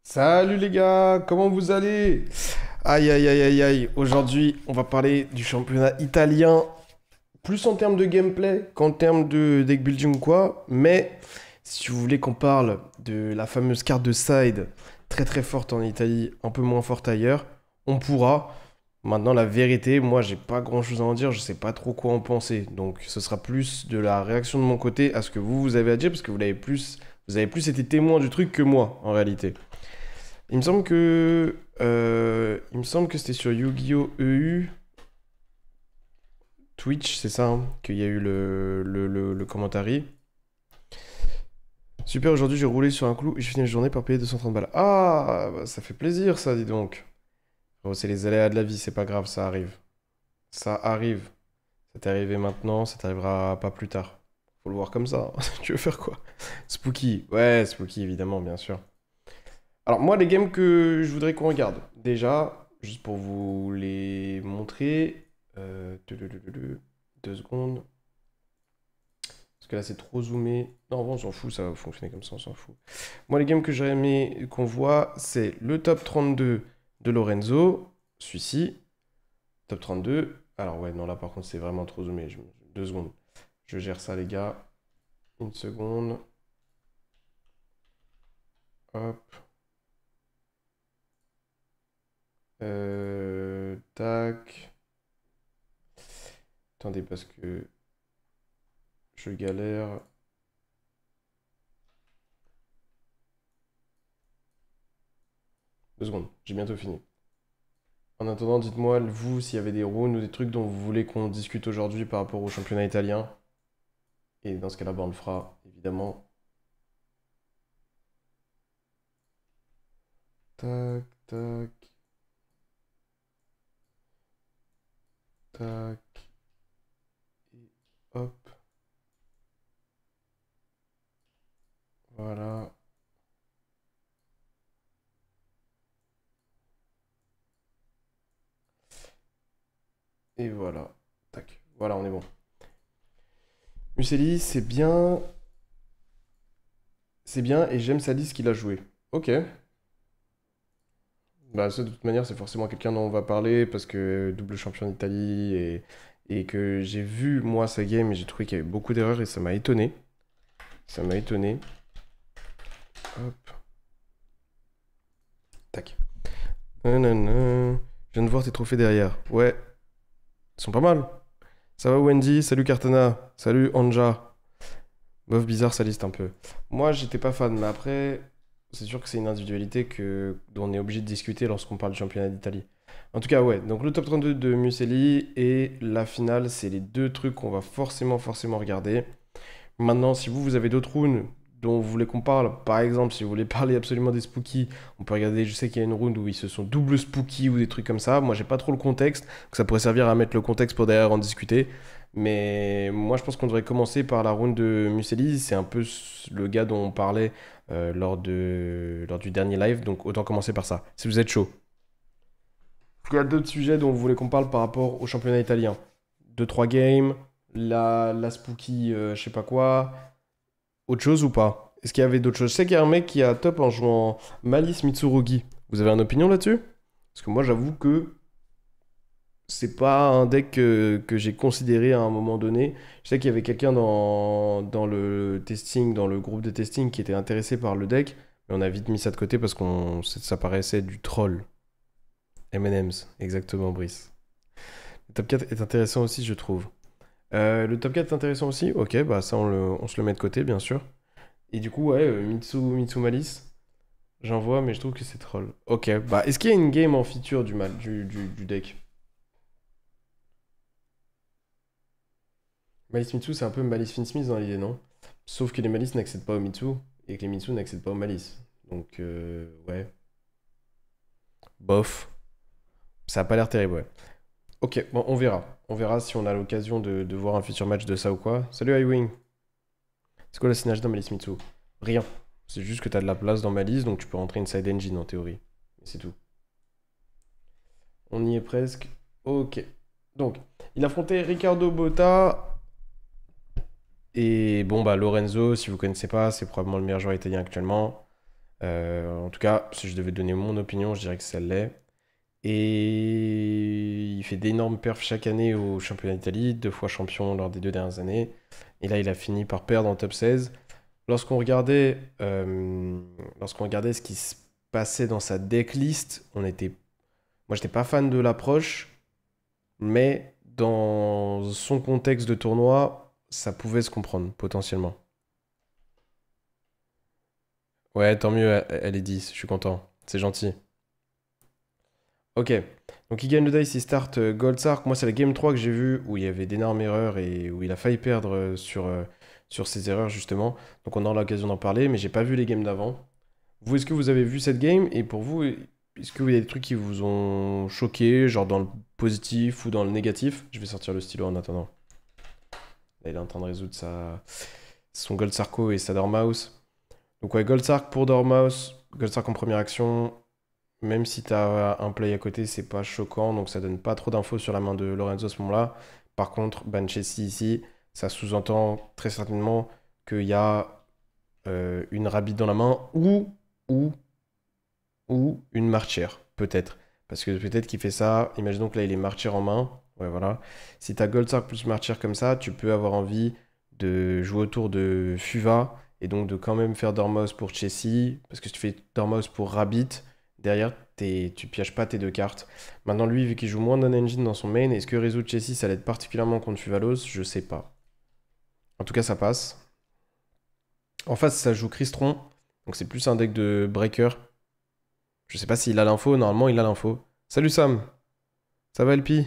Salut les gars, comment vous allez? Aïe aïe aïe aïe aïe, aujourd'hui on va parler du championnat italien, plus en termes de gameplay qu'en termes de deck building ou quoi, mais si vous voulez qu'on parle de la fameuse carte de side, très très forte en Italie, un peu moins forte ailleurs, on pourra. Maintenant la vérité, moi j'ai pas grand chose à en dire, je sais pas trop quoi en penser, donc ce sera plus de la réaction de mon côté à ce que vous avez à dire, parce que vous avez plus été témoin du truc que moi en réalité. Il me semble que c'était sur Yu-Gi-Oh! EU, Twitch, c'est ça, hein, qu'il y a eu le commentary. Super, aujourd'hui j'ai roulé sur un clou et j'ai fini la journée par payer 230 balles. Ah, bah, ça fait plaisir ça, dis donc. Oh, c'est les aléas de la vie, c'est pas grave, ça arrive. Ça arrive. Ça t'est arrivé maintenant, ça t'arrivera pas plus tard. Faut le voir comme ça. Tu veux faire quoi? Spooky. Ouais, Spooky, évidemment, bien sûr. Alors moi, les games que je voudrais qu'on regarde, déjà, juste pour vous les montrer, 2 secondes, parce que là c'est trop zoomé. Non, bon, on s'en fout, ça va fonctionner comme ça, on s'en fout. Moi, les games que j'aurais aimé qu'on voit, c'est le top 32 de Lorenzo, celui-ci, top 32. Alors ouais, non, là par contre c'est vraiment trop zoomé. 2 secondes. Je gère ça les gars. Une seconde. Hop. Tac. Attendez, parce que je galère. 2 secondes, j'ai bientôt fini. En attendant, dites-moi, vous, s'il y avait des runes ou des trucs dont vous voulez qu'on discute aujourd'hui par rapport au championnat italien. Et dans ce cas-là, bah, on le fera, évidemment. Tac, tac, tac. Et hop, voilà. Et voilà. Tac. Voilà, on est bon. Muselli, c'est bien. C'est bien et j'aime sa liste qu'il a joué. Ok. Bah, ça, de toute manière, c'est forcément quelqu'un dont on va parler parce que double champion d'Italie et que j'ai vu, moi, sa game et j'ai trouvé qu'il y avait beaucoup d'erreurs et ça m'a étonné. Ça m'a étonné. Hop, tac. Nanana. Je viens de voir tes trophées derrière. Ouais, ils sont pas mal. Ça va Wendy? Salut Cartana. Salut Anja. Bof, bizarre sa liste un peu. Moi, j'étais pas fan, mais après, c'est sûr que c'est une individualité dont on est obligé de discuter lorsqu'on parle du championnat d'Italie. En tout cas, ouais. Donc le top 32 de Muselli et la finale, c'est les deux trucs qu'on va forcément regarder. Maintenant, si vous avez d'autres runes dont vous voulez qu'on parle, par exemple, si vous voulez parler absolument des spooky, on peut regarder, je sais qu'il y a une rune où ils se sont double spooky ou des trucs comme ça. Moi, j'ai pas trop le contexte, donc ça pourrait servir à mettre le contexte pour derrière en discuter. Mais moi, je pense qu'on devrait commencer par la rune de Muselli. C'est un peu le gars dont on parlait lors du dernier live, donc autant commencer par ça, si vous êtes chaud. Il y a d'autres sujets dont vous voulez qu'on parle par rapport au championnat italien. Deux trois games, la spooky, je sais pas quoi. Autre chose ou pas? Est-ce qu'il y avait d'autres choses? Je sais qu'il y a un mec qui a top en jouant Malice Mitsurugi. Vous avez une opinion là-dessus? Parce que moi, j'avoue que c'est pas un deck que j'ai considéré à un moment donné. Je sais qu'il y avait quelqu'un dans le testing, dans le groupe de testing, qui était intéressé par le deck, mais on a vite mis ça de côté parce qu'on ça paraissait du troll. M&M's, exactement, Brice. Le top 4 est intéressant aussi, je trouve. Le top 4 est intéressant aussi? Ok, bah ça, on se le met de côté, bien sûr. Et du coup, ouais, Mitsu Malice, j'en vois, mais je trouve que c'est troll. Ok, bah est-ce qu'il y a une game en feature du deck? Malice Mitsu, c'est un peu Malice Finsmith dans l'idée, non? Sauf que les Malice n'accèdent pas au Mitsu et que les Mitsu n'accèdent pas au Malice. Donc, ouais, bof. Ça a pas l'air terrible, ouais. Ok, bon, on verra. On verra si on a l'occasion de voir un futur match de ça ou quoi. Salut iWing. C'est quoi la synergie dans Malice Mitsu? Rien. C'est juste que t'as de la place dans Malice, donc tu peux rentrer une side engine en théorie. Et c'est tout. On y est presque. Ok. Donc, il affrontait Ricardo Botta. Et bon, bah, Lorenzo, si vous connaissez pas, c'est probablement le meilleur joueur italien actuellement. En tout cas, si je devais donner mon opinion, je dirais que ça l'est. Et il fait d'énormes perfs chaque année au championnat d'Italie, 2 fois champion lors des 2 dernières années. Et là, il a fini par perdre en top 16. Lorsqu'on regardait, lorsqu'on regardait ce qui se passait dans sa decklist, moi, j'étais pas fan de l'approche, mais dans son contexte de tournoi, ça pouvait se comprendre potentiellement. Ouais, tant mieux, elle est 10, je suis content. C'est gentil. Ok. Donc il gagne le dice, il start Goldsark. Moi, c'est la game 3 que j'ai vu où il y avait d'énormes erreurs et où il a failli perdre sur ses erreurs, justement. Donc on aura l'occasion d'en parler, mais j'ai pas vu les games d'avant. Vous, est-ce que vous avez vu cette game? Et pour vous, est-ce que vous y a des trucs qui vous ont choqué, genre dans le positif ou dans le négatif? Je vais sortir le stylo en attendant. Là, il est en train de résoudre son Goldsarko et sa Dormouse. Donc ouais, Goldsark pour Dormouse. Goldsark en première action. Même si tu as un play à côté, c'est pas choquant, donc ça donne pas trop d'infos sur la main de Lorenzo à ce moment-là. Par contre, Banchesi ici, ça sous-entend très certainement qu'il y a une rabbit dans la main ou, ou une marchière, peut-être. Parce que peut-être qu'il fait ça, imaginons que là il est marchière en main, ouais voilà. Si tu as Goldsark plus marchière comme ça, tu peux avoir envie de jouer autour de Fuva et donc de quand même faire Dormouse pour Chessy, parce que si tu fais Dormouse pour Rabbit, derrière tu pièges pas tes 2 cartes. Maintenant lui, vu qu'il joue moins d'un engine dans son main, est-ce que résoudre Chessy ça l'aide particulièrement contre Fuvalos? Je sais pas. En tout cas ça passe. En face ça joue Crystron, donc c'est plus un deck de breaker. Je sais pas s'il a l'info, normalement il a l'info. Salut Sam, ça va LP?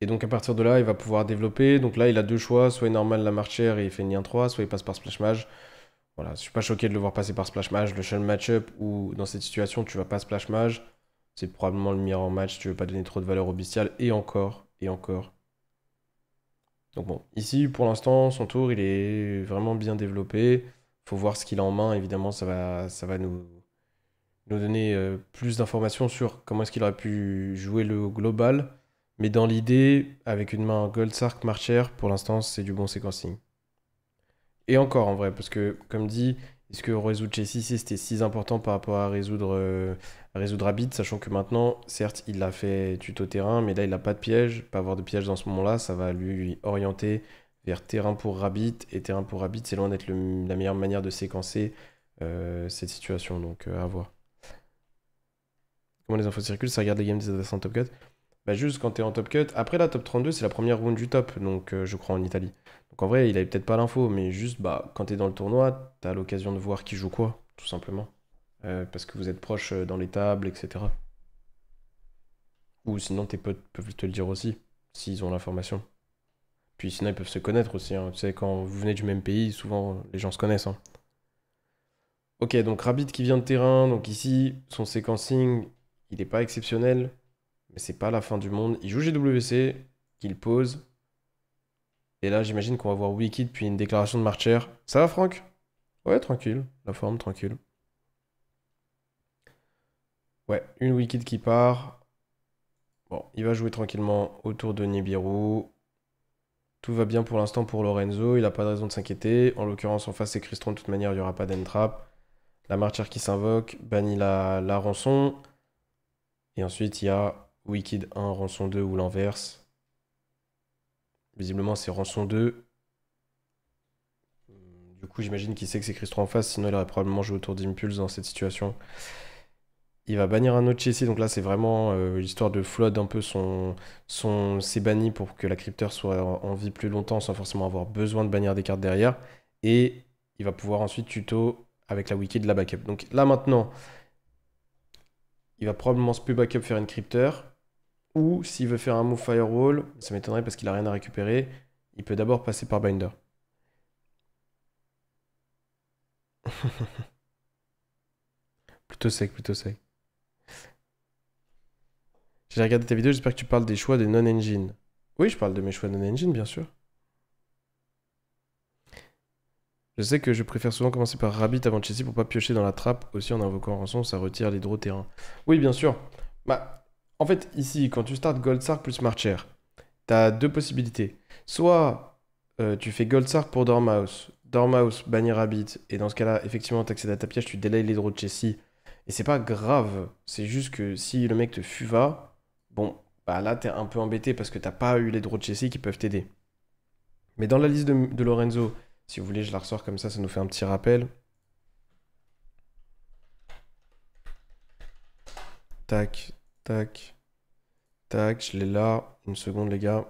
Et donc à partir de là, il va pouvoir développer. Donc là, il a 2 choix, soit il normal la marchière et il fait Nien 3, soit il passe par Splash Mage. Voilà, je suis pas choqué de le voir passer par Splash Mage. Le seul match-up où dans cette situation tu vas pas Splash Mage, c'est probablement le meilleur en match, tu veux pas donner trop de valeur au bestial, et encore, et encore. Donc bon, ici pour l'instant, son tour il est vraiment bien développé. Faut voir ce qu'il a en main, évidemment, ça va nous donner plus d'informations sur comment est-ce qu'il aurait pu jouer le global. Mais dans l'idée, avec une main Goldsark Marcher, pour l'instant, c'est du bon séquencing. Et encore en vrai, parce que comme dit, est-ce que résoudre Chessy, c'était si important par rapport à résoudre Rabbit, sachant que maintenant, certes, il a fait tuto terrain, mais là, il n'a pas de piège. Pas avoir de piège dans ce moment-là, ça va lui orienter vers terrain pour Rabbit. Et terrain pour Rabbit, c'est loin d'être la meilleure manière de séquencer cette situation. Donc, à voir. Comment les infos circulent, ça regarde les games des adversaires en top cut. Bah juste quand t'es en top cut. Après la top 32, c'est la première round du top, donc je crois en Italie. Donc en vrai, il avait peut-être pas l'info, mais juste bah quand t'es dans le tournoi, t'as l'occasion de voir qui joue quoi, tout simplement. Parce que vous êtes proches dans les tables, etc. Ou sinon tes potes peuvent te le dire aussi, s'ils ont l'information. Puis sinon ils peuvent se connaître aussi, hein. Tu sais, quand vous venez du même pays, souvent les gens se connaissent, hein. Ok, donc Rabbit qui vient de terrain, donc ici, son séquencing, il est pas exceptionnel. Mais c'est pas la fin du monde. Il joue GWC, qu'il pose. Et là, j'imagine qu'on va voir Wicked puis une déclaration de Marcher. Ça va, Franck? Ouais, tranquille. La forme, tranquille. Ouais, une Wicked qui part. Bon, il va jouer tranquillement autour de Nibiru. Tout va bien pour l'instant pour Lorenzo. Il n'a pas de raison de s'inquiéter. En l'occurrence, en face, c'est Crystron. De toute manière, il n'y aura pas d'entrap. La Marcher qui s'invoque. Bannit la rançon. Et ensuite, il y a Wicked 1, rançon 2 ou l'inverse. Visiblement, c'est rançon 2. Du coup, j'imagine qu'il sait que c'est Crystron en face, sinon il aurait probablement joué autour d'Impulse dans cette situation. Il va bannir un autre Chessy, donc là c'est vraiment l'histoire de flood un peu ses bannis pour que la crypteur soit en vie plus longtemps sans forcément avoir besoin de bannir des cartes derrière. Et il va pouvoir ensuite tuto avec la wiki de la backup. Donc là maintenant, il va probablement spé backup faire une crypteur. Ou s'il veut faire un move firewall, ça m'étonnerait parce qu'il a rien à récupérer, il peut d'abord passer par binder. Plutôt sec, plutôt sec. J'ai regardé ta vidéo, j'espère que tu parles des choix de non-engine. Oui, je parle de mes choix de non-engine, bien sûr. Je sais que je préfère souvent commencer par Rabbit avant Chessy pour pas piocher dans la trappe. Aussi, en invoquant rançon, ça retire les draws terrain. Oui, bien sûr. Bah, en fait, ici, quand tu starts Goldsark plus Marcher, t'as 2 possibilités. Soit tu fais Goldsark pour Dormouse. Dormouse, bannir Rabbit. Et dans ce cas-là, effectivement, t'accèdes à ta piège, tu délayes les draws de Chessie. Et c'est pas grave. C'est juste que si le mec te fuva, bon, bah là, t'es un peu embêté parce que t'as pas eu les draws de Chessie qui peuvent t'aider. Mais dans la liste de Lorenzo, si vous voulez, je la ressors comme ça nous fait un petit rappel. Tac, tac, tac, je l'ai là. Une seconde, les gars.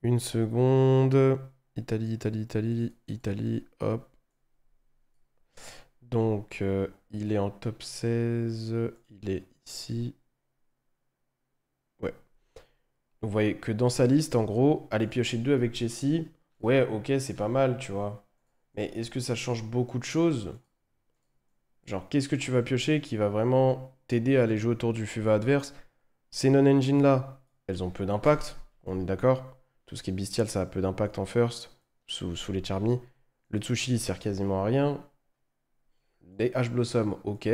Une seconde. Italie, Italie, Italie, Italie, hop. Donc, il est en top 16. Il est ici. Ouais. Vous voyez que dans sa liste, en gros, aller piocher 2 avec Chessie, ouais, ok, c'est pas mal, tu vois. Mais est-ce que ça change beaucoup de choses? Genre, qu'est-ce que tu vas piocher qui va vraiment t'aider à aller jouer autour du Fuva adverse? Ces non-engine là, elles ont peu d'impact, on est d'accord? Tout ce qui est bestial, ça a peu d'impact en first, sous les Charmy. Le Tsushi, il sert quasiment à rien. Les H-Blossom, ok.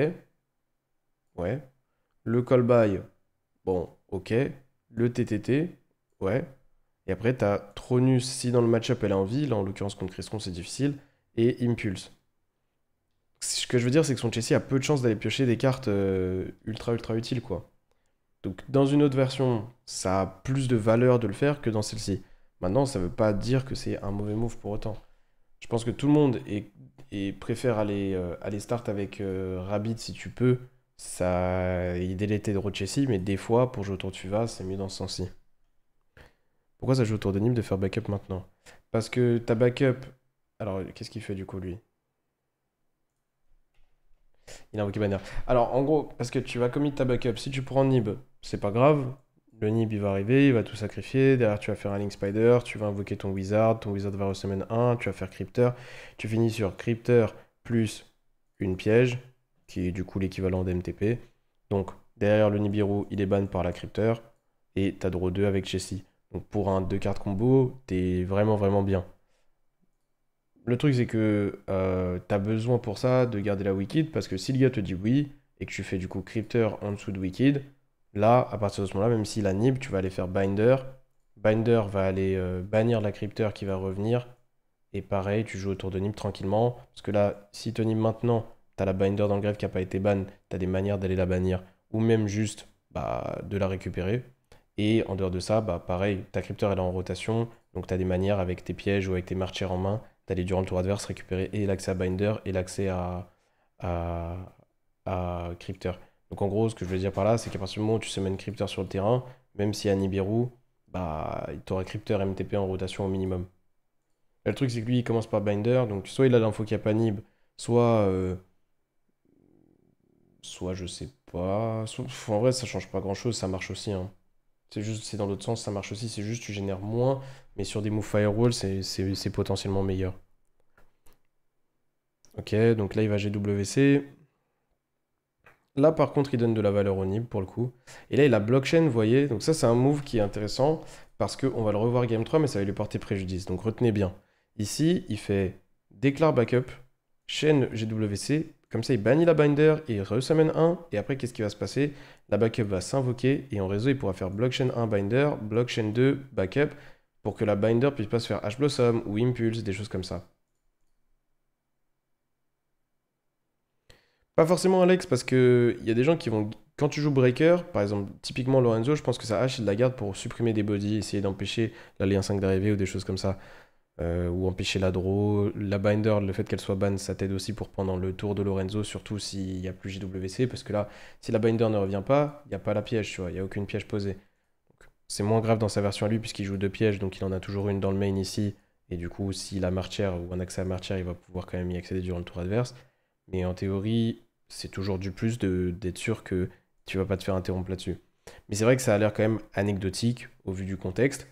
Ouais. Le Callby, bon, ok. Le TTT, ouais. Et après, t'as Tronus, si dans le match-up elle a envie, là en l'occurrence contre Cristron c'est difficile, et Impulse. Ce que je veux dire, c'est que son Chessie a peu de chances d'aller piocher des cartes ultra ultra utiles, quoi. Donc dans une autre version, ça a plus de valeur de le faire que dans celle-ci. Maintenant, ça veut pas dire que c'est un mauvais move pour autant. Je pense que tout le monde préfère aller start avec Rabbit si tu peux. Ça, il délète de Chessie, mais des fois, pour jouer autour de Fuva, c'est mieux dans ce sens-ci. Pourquoi ça joue autour de Nîmes de faire backup maintenant? Parce que ta backup. Alors, qu'est-ce qu'il fait du coup, lui? Il a invoqué banner. Alors, en gros, parce que tu vas commit ta backup. Si tu prends Nib, c'est pas grave. Le Nib, il va arriver, il va tout sacrifier. Derrière, tu vas faire un Link Spider. Tu vas invoquer ton Wizard. Ton Wizard va ressummon 1. Tu vas faire Crypter. Tu finis sur Crypter plus une piège, qui est du coup l'équivalent d'MTP. Donc, derrière le Nibiru, il est ban par la Crypter. Et t'as draw 2 avec Chessie. Donc, pour un 2 cartes combo, t'es vraiment, vraiment bien. Le truc, c'est que t'as besoin pour ça de garder la Wicked, parce que si le gars te dit oui, et que tu fais du coup Crypter en dessous de Wicked, là, à partir de ce moment-là, même s'il a Nib, tu vas aller faire Binder. Binder va aller bannir la Crypter qui va revenir. Et pareil, tu joues autour de Nib tranquillement. Parce que là, si tu Nib maintenant, t'as la Binder dans le grave qui n'a pas été ban, t'as des manières d'aller la bannir, ou même juste bah, de la récupérer. Et en dehors de ça, bah, pareil, ta Crypter elle est en rotation, donc t'as des manières avec tes pièges ou avec tes marchers en main d'aller durant le tour adverse récupérer et l'accès à Binder et l'accès à, à Crypter. Donc en gros, ce que je veux dire par là, c'est qu'à partir du moment où tu summones Crypter sur le terrain, même si y a Nibiru, bah, tu auras Crypter MTP en rotation au minimum. Et le truc, c'est que lui, il commence par Binder, donc soit il a l'info qu'il n'y a pas Nib, soit, soit je sais pas. En vrai, ça change pas grand-chose, ça marche aussi, hein. C'est juste, c'est dans l'autre sens, ça marche aussi, c'est juste tu génères moins, mais sur des moves firewall, c'est potentiellement meilleur. Ok, donc là il va GWC. Là par contre il donne de la valeur au NIB pour le coup. Et là il a blockchain, vous voyez. Donc ça c'est un move qui est intéressant parce qu'on va le revoir game 3 mais ça va lui porter préjudice. Donc retenez bien. Ici il fait déclare backup, chaîne GWC. Comme ça il bannit la binder et il resummon 1. Et après qu'est-ce qui va se passer? La backup va s'invoquer et en réseau il pourra faire blockchain 1 binder, blockchain 2 backup pour que la binder puisse pas se faire H-Blossom ou Impulse, des choses comme ça. Pas forcément Alex, parce que il y a des gens qui vont. Quand tu joues Breaker, par exemple, typiquement Lorenzo, je pense que sa hache, il la garde pour supprimer des bodies, essayer d'empêcher l'alliance 5 d'arriver ou des choses comme ça. Ou empêcher la draw. La binder, le fait qu'elle soit ban, ça t'aide aussi pour pendant le tour de Lorenzo, surtout s'il n'y a plus JWC, parce que là, si la binder ne revient pas, il n'y a pas la piège, tu vois, il n'y a aucune piège posée. Donc, c'est moins grave dans sa version à lui, puisqu'il joue deux pièges, donc il en a toujours une dans le main ici. Et du coup, s'il a Martyr ou un accès à Martyr, il va pouvoir quand même y accéder durant le tour adverse. Mais en théorie, c'est toujours du plus d'être sûr que tu vas pas te faire interrompre là-dessus. Mais c'est vrai que ça a l'air quand même anecdotique au vu du contexte.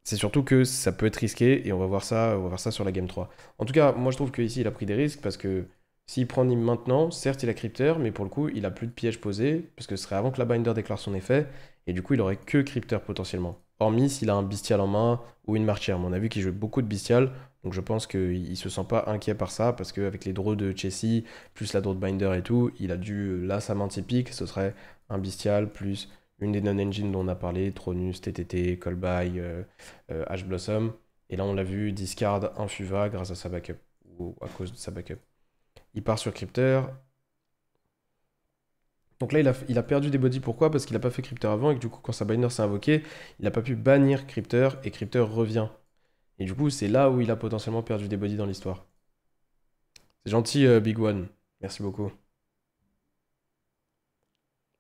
C'est surtout que ça peut être risqué et on va voir ça sur la game 3. En tout cas, moi je trouve qu'ici il a pris des risques parce que s'il prend Nîmes maintenant, certes il a Crypter, mais pour le coup il a plus de pièges posés parce que ce serait avant que la Binder déclare son effet et du coup il aurait que Crypter potentiellement. Hormis s'il a un Bestial en main ou une Martyr. Mais on a vu qu'il joue beaucoup de Bestial, donc je pense qu'il se sent pas inquiet par ça parce qu'avec les draws de Chessie, plus la draw de Binder et tout, il a dû là sa main typique, ce serait un Bestial plus Une des non-engines dont on a parlé, Tronus, TTT, Callby, Ash Blossom. Et là, on l'a vu, discard un Fuva grâce à sa backup, ou à cause de sa backup. Il part sur Crypter. Donc là, il a perdu des bodies. Pourquoi? Parce qu'il n'a pas fait Crypter avant et que du coup, quand sa binder s'est invoqué, il n'a pas pu bannir Crypter et Crypter revient. Et du coup, c'est là où il a potentiellement perdu des bodies dans l'histoire. C'est gentil, Big One. Merci beaucoup.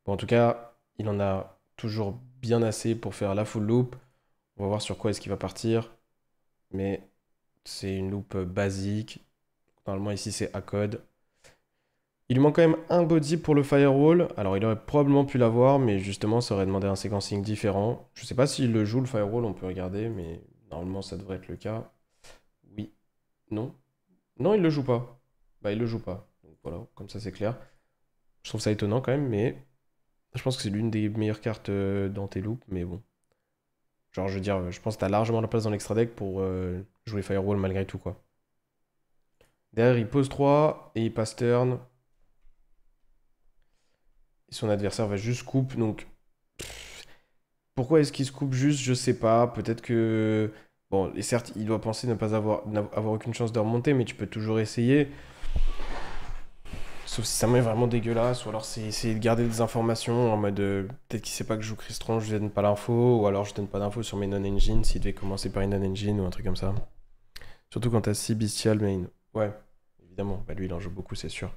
Bon, en tout cas, il en a toujours bien assez pour faire la full loop. On va voir sur quoi est-ce qu'il va partir. Mais c'est une loop basique. Normalement, ici, c'est à code. Il lui manque quand même un body pour le firewall. Alors, il aurait probablement pu l'avoir, mais justement, ça aurait demandé un sequencing différent. Je sais pas s'il le joue, le firewall, on peut regarder, mais normalement, ça devrait être le cas. Oui. Non. Non, il le joue pas. Bah, il le joue pas. Donc voilà, comme ça, c'est clair. Je trouve ça étonnant quand même, mais je pense que c'est l'une des meilleures cartes dans tes loops, mais bon. Genre, je veux dire, je pense que t'as largement la place dans l'extra deck pour jouer firewall malgré tout, quoi. Derrière, il pose 3 et il passe turn. Et son adversaire va juste coupe, donc pourquoi est-ce qu'il se coupe juste? Je sais pas. Peut-être que. Bon, et certes, il doit penser ne pas avoir aucune chance de remonter, mais tu peux toujours essayer. Sauf si ça m'est vraiment dégueulasse, ou alors c'est essayer de garder des informations en mode peut-être qu'il sait pas que je joue Crystron, je lui donne pas l'info, ou alors je donne pas d'infos sur mes non-engines s'il devait commencer par une non-engine ou un truc comme ça. Surtout quand t'as 6 bestial main. Ouais, évidemment. Bah lui, il en joue beaucoup, c'est sûr.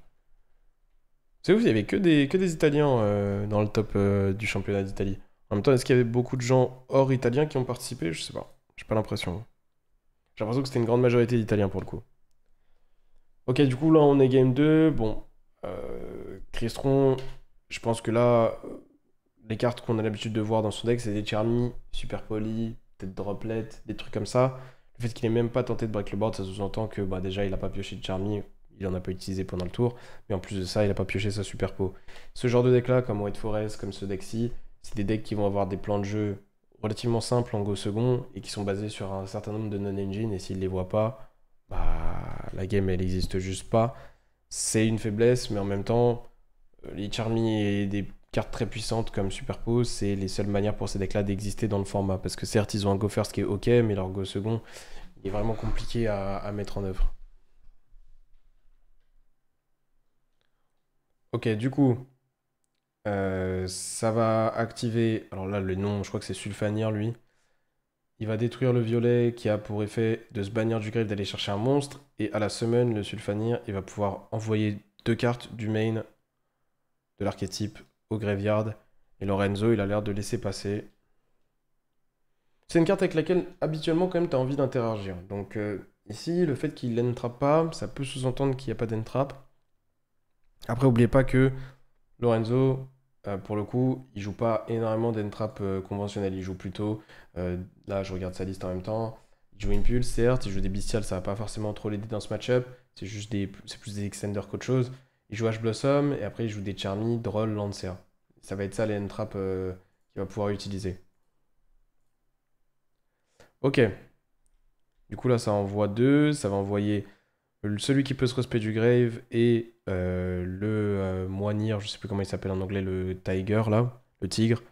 C'est ouf, il y avait que des Italiens dans le top du championnat d'Italie. En même temps, est-ce qu'il y avait beaucoup de gens hors italiens qui ont participé? Je sais pas. J'ai pas l'impression. J'ai l'impression que c'était une grande majorité d'Italiens pour le coup. Ok, du coup, là, on est game 2. Bon, Cristron, je pense que là, les cartes qu'on a l'habitude de voir dans son deck, c'est des Charmy, Super Poly, peut-être Droplet, des trucs comme ça. Le fait qu'il ait même pas tenté de break le board, ça sous-entend que bah, déjà, il a pas pioché de Charmy, il en a pas utilisé pendant le tour. Mais en plus de ça, il a pas pioché sa Super Po. Ce genre de deck-là, comme White Forest, comme ce deck-ci, c'est des decks qui vont avoir des plans de jeu relativement simples en go second et qui sont basés sur un certain nombre de non-engine. Et s'il les voit pas, bah, la game, elle existe juste pas. C'est une faiblesse, mais en même temps, les Charmy et des cartes très puissantes comme Superpose, c'est les seules manières pour ces decks-là d'exister dans le format. Parce que certes, ils ont un Go First qui est ok, mais leur Go Second, il est vraiment compliqué à mettre en œuvre. Ok, du coup, ça va activer. Alors là, le nom, je crois que c'est Sulfanir, lui. Il va détruire le violet qui a pour effet de se bannir du grave, d'aller chercher un monstre. Et à la summon, le Sulfanir, il va pouvoir envoyer deux cartes du main de l'archétype au graveyard. Et Lorenzo, il a l'air de laisser passer. C'est une carte avec laquelle habituellement quand même tu as envie d'interagir. Donc ici, le fait qu'il n'entrape pas, ça peut sous-entendre qu'il n'y a pas d'entrap. Après, n'oubliez pas que Lorenzo, pour le coup, il joue pas énormément d'entrap conventionnels. Il joue plutôt, là je regarde sa liste en même temps, il joue Impulse, certes, il joue des Bestials, ça va pas forcément trop l'aider dans ce match-up. C'est plus des extenders qu'autre chose. Il joue H Blossom et après il joue des Charmy, Droll, Lancer. Ça va être ça les entraps qu'il va pouvoir utiliser. Ok, du coup là ça envoie deux, ça va envoyer celui qui peut se respect du grave et le moinir, je sais plus comment il s'appelle en anglais, le tiger là, le tigre.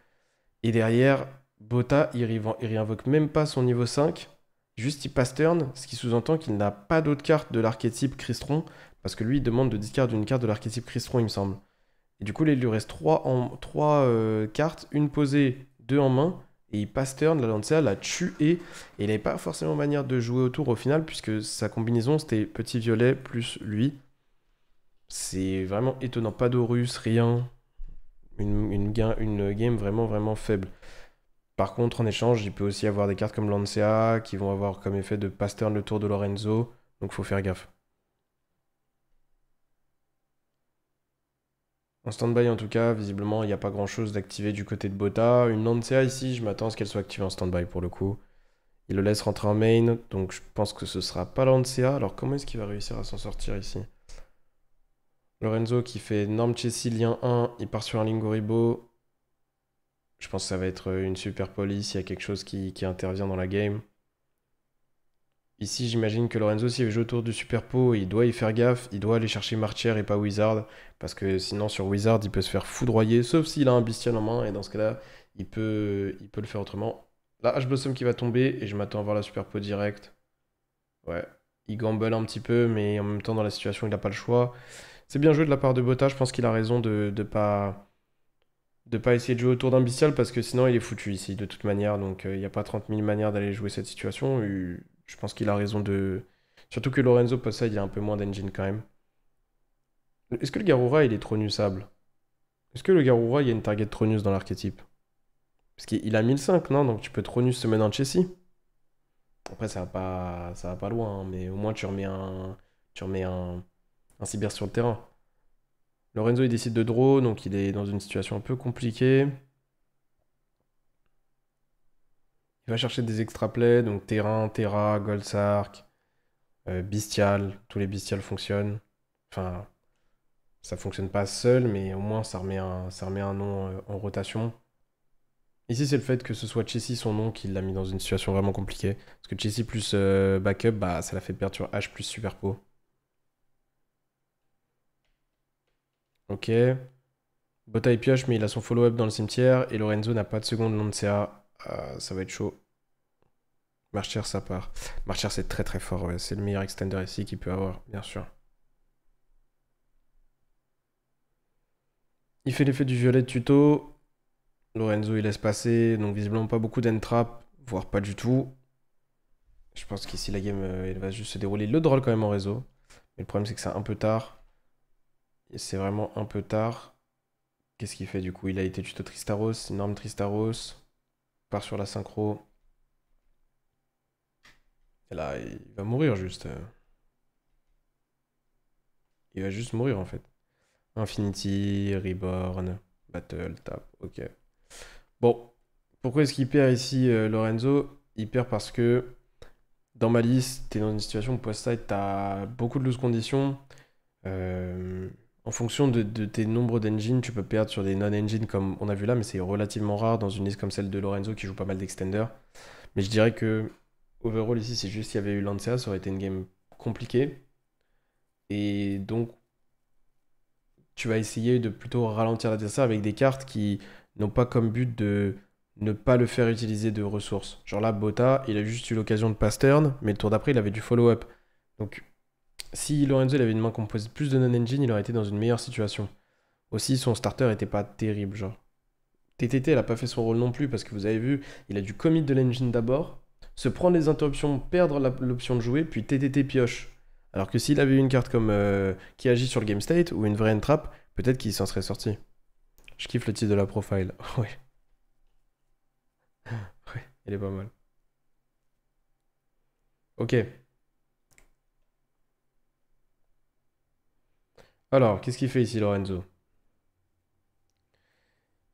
Et derrière, Bota, il réinvoque même pas son niveau 5, juste il passe turn, ce qui sous-entend qu'il n'a pas d'autre carte de l'archétype Crystron, parce que lui il demande de discard une carte de l'archétype Crystron il me semble. Et du coup là il lui reste 3 cartes, une posée, deux en main, et il passe turn, la Lancea l'a tué, et il n'avait pas forcément manière de jouer autour au final, puisque sa combinaison c'était petit violet plus lui. C'est vraiment étonnant, pas d'Horus, rien. Une game vraiment vraiment faible. Par contre, en échange, il peut aussi avoir des cartes comme Lancea qui vont avoir comme effet de pass turn le tour de Lorenzo, donc faut faire gaffe. En stand-by, en tout cas, visiblement, il n'y a pas grand-chose d'activé du côté de Bota. Une Lancea ici, je m'attends à ce qu'elle soit activée en stand-by pour le coup. Il le laisse rentrer en main, donc je pense que ce sera pas Lancea. Alors comment est-ce qu'il va réussir à s'en sortir ici? Lorenzo qui fait Norm Chessie, lien 1, il part sur un Lingoribo. Je pense que ça va être une super police, il y a quelque chose qui intervient dans la game. Ici, j'imagine que Lorenzo, s'il veut jouer autour du Super Pot, il doit y faire gaffe. Il doit aller chercher Marcher et pas Wizard. Parce que sinon, sur Wizard, il peut se faire foudroyer. Sauf s'il a un bestial en main. Et dans ce cas-là, il peut le faire autrement. Là, H-Blossom qui va tomber. Et je m'attends à voir la Super Pot direct. Ouais. Il gamble un petit peu. Mais en même temps, dans la situation, il n'a pas le choix. C'est bien joué de la part de Botta. Je pense qu'il a raison de pas essayer de jouer autour d'un bestial. Parce que sinon, il est foutu ici, de toute manière. Donc, il n'y a pas 30 000 manières d'aller jouer cette situation. Je pense qu'il a raison de. Surtout que Lorenzo possède, il a un peu moins d'engine quand même. Est-ce que le Garura, il est Tronusable? Est-ce que le Garura, il y a une target Tronus dans l'archétype? Parce qu'il a 1005, non? Donc tu peux Tronus se mettre un Chessie. Après, ça va pas loin, hein, mais au moins tu remets un cyber sur le terrain. Lorenzo, il décide de draw, donc il est dans une situation un peu compliquée. Il va chercher des extra plays, donc terrain, Terra, Goldsark, Bestial. Tous les Bestials fonctionnent. Enfin, ça fonctionne pas seul, mais au moins ça remet un nom en rotation. Ici, c'est le fait que ce soit Chessie son nom qui l'a mis dans une situation vraiment compliquée. Parce que Chessie plus backup, bah, ça l'a fait perdre sur H plus Superpo. Ok. Botta il pioche, mais il a son follow-up dans le cimetière. Et Lorenzo n'a pas de seconde Lancea. Ça va être chaud. Marcher, ça part. Marcher, c'est très très fort. Ouais. C'est le meilleur extender ici qu'il peut avoir, bien sûr. Il fait l'effet du violet de tuto. Lorenzo, il laisse passer. Donc, visiblement, pas beaucoup d'entrap, voire pas du tout. Je pense qu'ici, la game, elle va juste se dérouler. Il le drôle quand même en réseau. Mais le problème, c'est que c'est un peu tard. Et c'est vraiment un peu tard. Qu'est-ce qu'il fait du coup? Il a été tuto Tristaros, énorme Tristaros. Part sur la synchro. Et là, il va mourir juste. Il va juste mourir en fait. Infinity, Reborn, Battle, Tap. Ok. Bon. Pourquoi est-ce qu'il perd ici, Lorenzo? Il perd parce que dans ma liste, t'es dans une situation où post-side, t'as beaucoup de loose conditions. Euh, En fonction de tes nombres d'engines, tu peux perdre sur des non-engines comme on a vu là, mais c'est relativement rare dans une liste comme celle de Lorenzo qui joue pas mal d'extenders. Mais je dirais que overall ici, c'est juste qu'il y avait eu Lancea, ça aurait été une game compliquée. Et donc, tu vas essayer de plutôt ralentir l'adversaire avec des cartes qui n'ont pas comme but de ne pas le faire utiliser de ressources. Genre là, Botta, il a juste eu l'occasion de pass turn, mais le tour d'après, il avait du follow-up. Donc, si Lorenzo il avait une main composée plus de non-engine, il aurait été dans une meilleure situation. Aussi, son starter était pas terrible, genre. TTT, elle a pas fait son rôle non plus, parce que vous avez vu, il a dû commit de l'engine d'abord, se prendre les interruptions, perdre l'option de jouer, puis TTT pioche. Alors que s'il avait eu une carte comme qui agit sur le game state, ou une vraie entrap, peut-être qu'il s'en serait sorti. Je kiffe le titre de la profile. Ouais, ouais, il est pas mal. Ok. Alors, qu'est-ce qu'il fait ici, Lorenzo?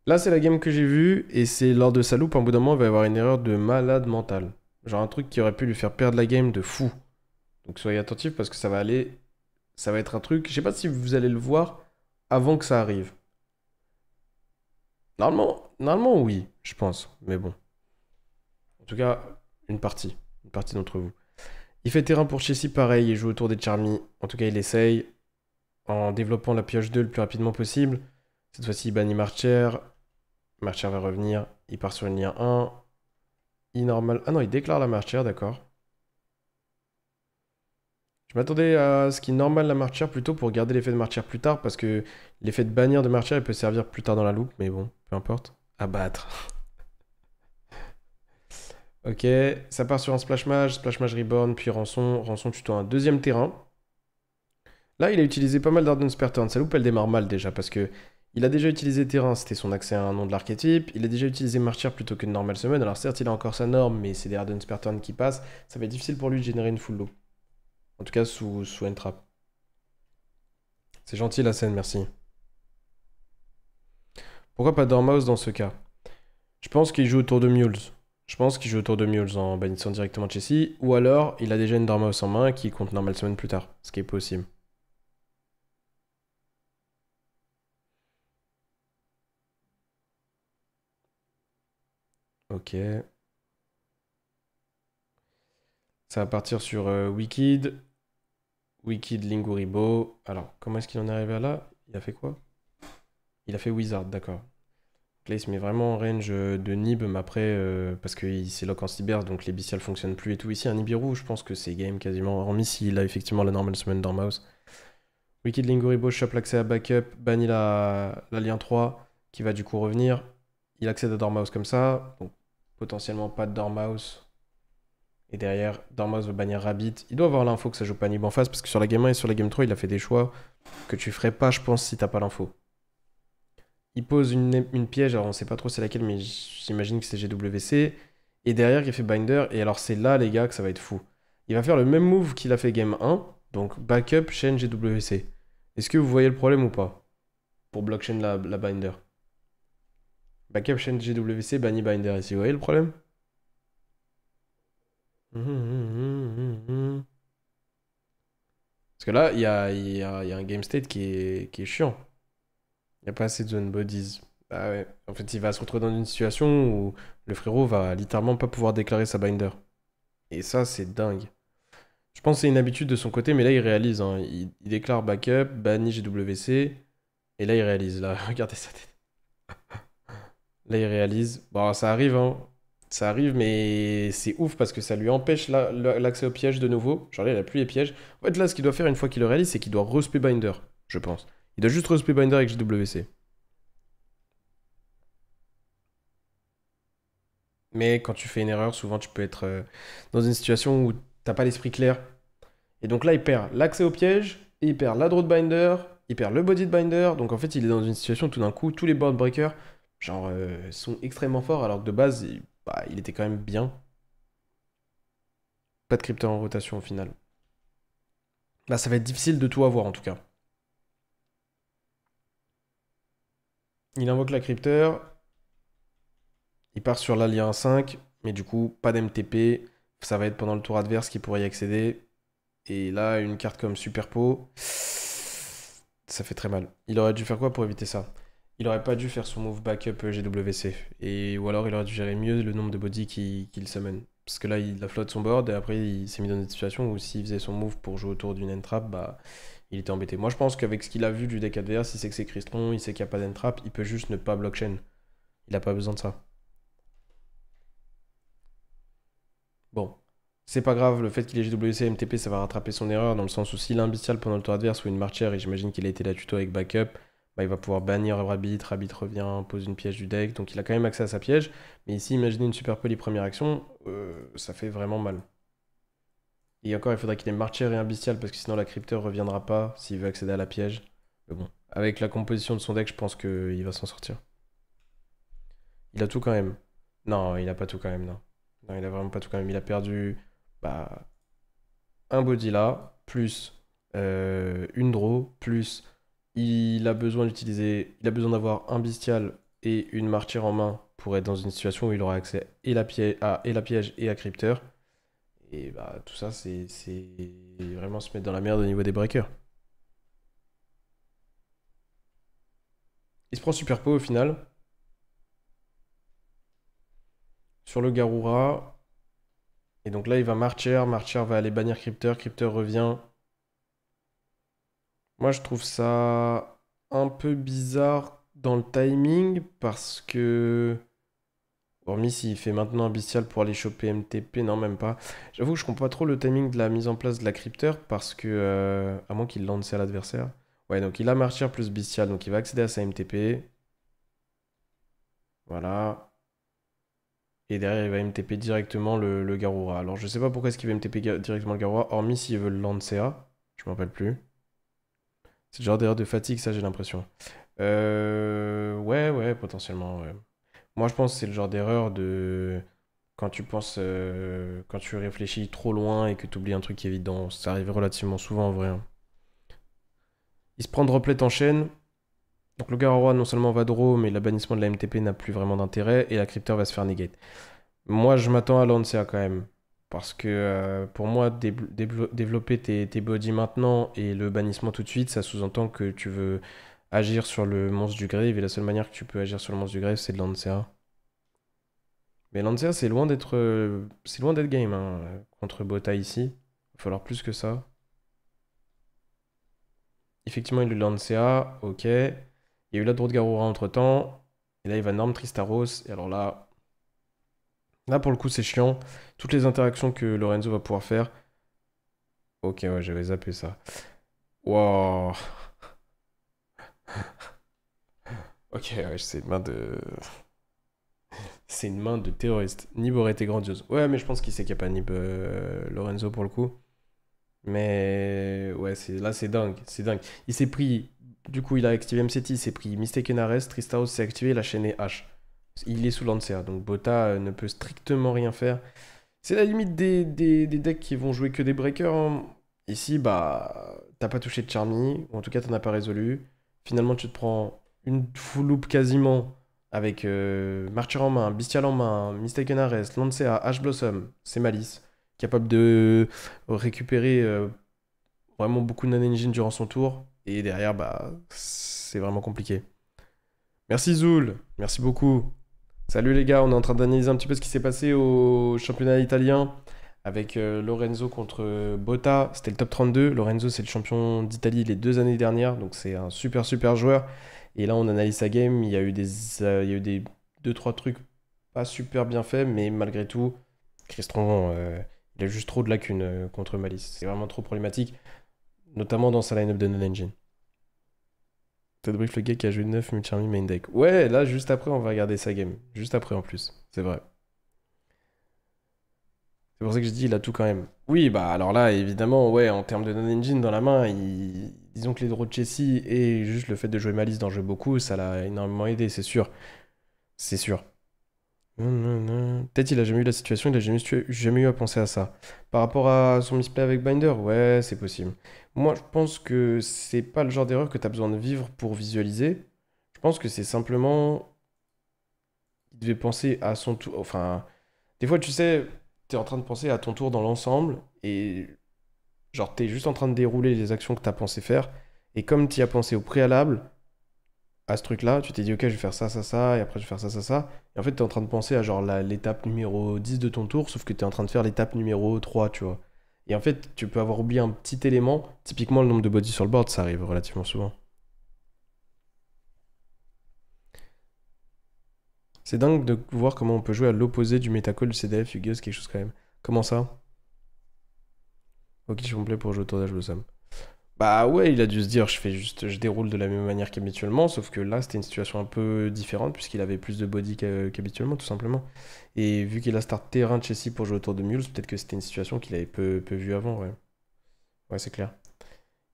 Là, c'est la game que j'ai vue, et c'est lors de sa loupe, un bout d'un moment, il va y avoir une erreur de malade mental. Genre un truc qui aurait pu lui faire perdre la game de fou. Donc soyez attentifs parce que ça va aller. Ça va être un truc. Je sais pas si vous allez le voir avant que ça arrive. Normalement oui, je pense. Mais bon. En tout cas, une partie. Une partie d'entre vous. Il fait terrain pour Chessy, pareil. Il joue autour des Charmy. En tout cas, il essaye. En développant la pioche 2 le plus rapidement possible. Cette fois-ci, il bannit Marcher. Marcher va revenir. Il part sur une ligne 1. Il normal. Ah non, il déclare la Marcher, d'accord. Je m'attendais à ce qu'il normal la martyre plutôt pour garder l'effet de martyre plus tard parce que l'effet de bannir de martyre il peut servir plus tard dans la loupe, mais bon, peu importe. Abattre. Ok, ça part sur un Splash Mage Reborn, puis Rançon. Rançon tuto un deuxième terrain. Là, il a utilisé pas mal d'Ardent Pattern. Sa loupe, elle démarre mal déjà parce que il a déjà utilisé terrain, c'était son accès à un nom de l'archétype. Il a déjà utilisé martyr plutôt que normal summon. Alors certes, il a encore sa norme, mais c'est des Ardent Pattern qui passent. Ça va être difficile pour lui de générer une full loop. En tout cas, sous Entrap. C'est gentil la scène, merci. Pourquoi pas Dormouse dans ce cas? Je pense qu'il joue autour de Mules. Je pense qu'il joue autour de Mules en bannissant directement Chessy. Ou alors, il a déjà une Dormouse en main qui compte Normal Summon plus tard. Ce qui est possible. Ok. Ça va partir sur Wicked. Wicked Linguribo. Alors, comment est-ce qu'il en est arrivé à là? Il a fait quoi? Il a fait Wizard, d'accord. Donc là, il se met vraiment en range de Nib, mais après, parce qu'il s'est lock en cyber, donc les bestiales fonctionnent plus et tout. Ici, un Nibiru, je pense que c'est game quasiment, hormis s'il a effectivement la normal summon Dormouse. Wicked Linguribo chope l'accès à backup, bannit la lien 3, qui va du coup revenir. Il accède à Dormouse comme ça, donc potentiellement pas de Dormouse. Et derrière, Dormouse veut bannir Rabbit. Il doit avoir l'info que ça joue pas Nib en face, parce que sur la game 1 et sur la game 3, il a fait des choix que tu ferais pas, je pense, si t'as pas l'info. Il pose une piège, alors on sait pas trop c'est laquelle, mais j'imagine que c'est GWC. Et derrière, il fait Binder, et alors c'est là, les gars, que ça va être fou. Il va faire le même move qu'il a fait game 1, donc backup, chain GWC. Est-ce que vous voyez le problème ou pas? Pour blockchain la Binder. Backup, chain GWC, banni Binder ici. Vous voyez le problème? Parce que là, il y a un game state qui est chiant. Il n'y a pas assez de zone bodies. Bah ouais. En fait, il va se retrouver dans une situation où le frérot va littéralement pas pouvoir déclarer sa binder. Et ça, c'est dingue. Je pense que c'est une habitude de son côté, mais là, il réalise, hein. Il déclare backup, banni GWC. Et là, il réalise. Là, regardez sa tête. Là, il réalise. Bon, ça arrive, hein. Ça arrive, mais c'est ouf parce que ça lui empêche l'accès au piège de nouveau. Genre là, il a plus les pièges. En fait, là, ce qu'il doit faire une fois qu'il le réalise, c'est qu'il doit respect binder, je pense. Il doit juste respect binder avec GWC. Mais quand tu fais une erreur, souvent tu peux être dans une situation où t'as pas l'esprit clair. Et donc là, il perd l'accès au piège, et il perd la draw de binder, il perd le body de binder. Donc en fait, il est dans une situation où tout d'un coup, tous les board breakers, genre, sont extrêmement forts, alors que de base, il était quand même bien. Pas de crypteur en rotation au final. Là, ça va être difficile de tout avoir en tout cas. Il invoque la crypteur, il part sur l'allié 5, mais du coup, pas d'MTP. Ça va être pendant le tour adverse qu'il pourrait y accéder. Et là, une carte comme Superpo, ça fait très mal. Il aurait dû faire quoi pour éviter ça? Il aurait pas dû faire son move backup GWC. Ou alors il aurait dû gérer mieux le nombre de bodies qu'il summon. Parce que là, il a flotte son board et après, il s'est mis dans une situation où s'il faisait son move pour jouer autour d'une entrap, bah, il était embêté. Moi, je pense qu'avec ce qu'il a vu du deck adverse, il sait que c'est Crystron, il sait qu'il n'y a pas d'entrap, il peut juste ne pas blockchain. Il a pas besoin de ça. Bon, c'est pas grave, le fait qu'il ait GWC MTP, ça va rattraper son erreur, dans le sens où s'il a un bestial pendant le tour adverse ou une marchère, et j'imagine qu'il a été la tuto avec backup, bah, il va pouvoir bannir Rabbit, Rabbit revient, pose une piège du deck, donc il a quand même accès à sa piège. Mais ici, imaginez une super poly première action, ça fait vraiment mal. Et encore, il faudrait qu'il ait marchère et un bestial, parce que sinon la crypteur reviendra pas s'il veut accéder à la piège. Mais bon, avec la composition de son deck, je pense qu'il va s'en sortir. Il a tout quand même. Non, il a pas tout quand même, non. Non, il a vraiment pas tout quand même. Il a perdu, bah, un body là, plus une draw, plus il a besoin d'utiliser, il a besoin d'avoir un bestial et une martyre en main pour être dans une situation où il aura accès et la piège et à crypteur. Et bah tout ça, c'est vraiment se mettre dans la merde au niveau des breakers. Il se prend super pot au final sur le Garura. Et donc là, il va Marcher, Marcher va aller bannir crypteur, crypteur revient. Moi, je trouve ça un peu bizarre dans le timing parce que, hormis s'il fait maintenant un bestial pour aller choper MTP, non, même pas. J'avoue que je comprends pas trop le timing de la mise en place de la crypteur parce que, à moins qu'il lance à l'adversaire. Ouais, donc il a martyr plus bestial, donc il va accéder à sa MTP. Voilà. Et derrière, il va MTP directement le Garura. Alors, je sais pas pourquoi est-ce qu'il va MTP directement le Garura, hormis s'il veut le Lancea. Je me rappelle plus. C'est le genre d'erreur de fatigue, ça, j'ai l'impression. Ouais, ouais, potentiellement, ouais. Moi, je pense que c'est le genre d'erreur de... Quand tu penses... quand tu réfléchis trop loin et que tu oublies un truc évident. Ça arrive relativement souvent, en vrai, hein. Il se prend droplet en chaîne. Donc le Garrois, non seulement va draw, mais l'abannissement de la MTP n'a plus vraiment d'intérêt. Et la crypteur va se faire negate. Moi, je m'attends à Lancea quand même. Parce que pour moi, développer tes bodies maintenant et le bannissement tout de suite, ça sous-entend que tu veux agir sur le monstre du grave. Et la seule manière que tu peux agir sur le monstre du grave, c'est de Lancea. Mais Lancea, c'est loin d'être game hein, contre Bota ici. Il va falloir plus que ça. Effectivement, il a eu Lancea, ok. Il y a eu la Drôle de Garura entre-temps. Et là, il va Norm Tristaros. Et alors là pour le coup, c'est chiant. Toutes les interactions que Lorenzo va pouvoir faire. Ok, ouais, j'avais zappé ça. Wow. Ok, ouais, c'est une main de terroriste. Nib aurait été grandiose. Ouais, mais je pense qu'il sait qu'il n'y a pas Nib Lorenzo pour le coup. Mais ouais, là c'est dingue, c'est dingue. Il s'est pris, du coup il a activé MCT, il s'est pris Mistaken Arrest, Tristaros s'est activé, la chaîne est H. Il est sous Lancea, donc Bota ne peut strictement rien faire. C'est la limite des decks qui vont jouer que des breakers, hein. Ici, bah, t'as pas touché de Charmy, ou en tout cas t'en as pas résolu. Finalement, tu te prends une full loop quasiment avec Martyr en main, Bestial en main, Mistaken Arrest, Lancea, Ash Blossom, c'est Malice, capable de récupérer vraiment beaucoup de non-engine durant son tour. Et derrière, bah, c'est vraiment compliqué. Merci Zoul, merci beaucoup. Salut les gars, on est en train d'analyser un petit peu ce qui s'est passé au championnat italien avec Lorenzo contre Botta. C'était le top 32. Lorenzo, c'est le champion d'Italie les 2 années dernières, donc c'est un super super joueur. Et là, on analyse sa game. Il y a eu des 2-3 trucs pas super bien faits, mais malgré tout, Cristron, il a juste trop de lacunes contre Malice. C'est vraiment trop problématique, notamment dans sa line-up de non-engine. Peut-être brief le gars qui a joué 9 Multi-Army main deck. Ouais, là, juste après, on va regarder sa game. Juste après, en plus. C'est vrai. C'est pour ça que je dis, il a tout quand même. Oui, bah alors là, évidemment, ouais, en termes de non-engine dans la main, disons que les draws de Chessy et juste le fait de jouer Malice d'en jouer beaucoup, ça l'a énormément aidé, c'est sûr. C'est sûr. Peut-être il a jamais eu la situation, il a jamais eu à penser à ça. Par rapport à son misplay avec Binder, ouais, c'est possible. Moi, je pense que c'est pas le genre d'erreur que tu as besoin de vivre pour visualiser. Je pense que c'est simplement. Il devait penser à son tour. Enfin, des fois, tu sais, t'es en train de penser à ton tour dans l'ensemble et genre, t'es juste en train de dérouler les actions que t'as pensé faire. Et comme t'y as pensé au préalable, à ce truc-là, tu t'es dit, ok, je vais faire ça, ça, ça, et après je vais faire ça, ça, ça. Et en fait, t'es en train de penser à genre l'étape numéro 10 de ton tour, sauf que t'es en train de faire l'étape numéro 3, tu vois. Et en fait, tu peux avoir oublié un petit élément. Typiquement, le nombre de bodies sur le board, ça arrive relativement souvent. C'est dingue de voir comment on peut jouer à l'opposé du métacall du CDF, Yu-Gi-Oh! C'est quelque chose quand même. Comment ça? Ok, je me plais pour jouer au tour d'âge Blossom. Bah ouais, il a dû se dire, je déroule de la même manière qu'habituellement, sauf que là, c'était une situation un peu différente, puisqu'il avait plus de body qu'habituellement, tout simplement. Et vu qu'il a start terrain de Chessy pour jouer autour de Mules, peut-être que c'était une situation qu'il avait peu vue avant, ouais. Ouais, c'est clair.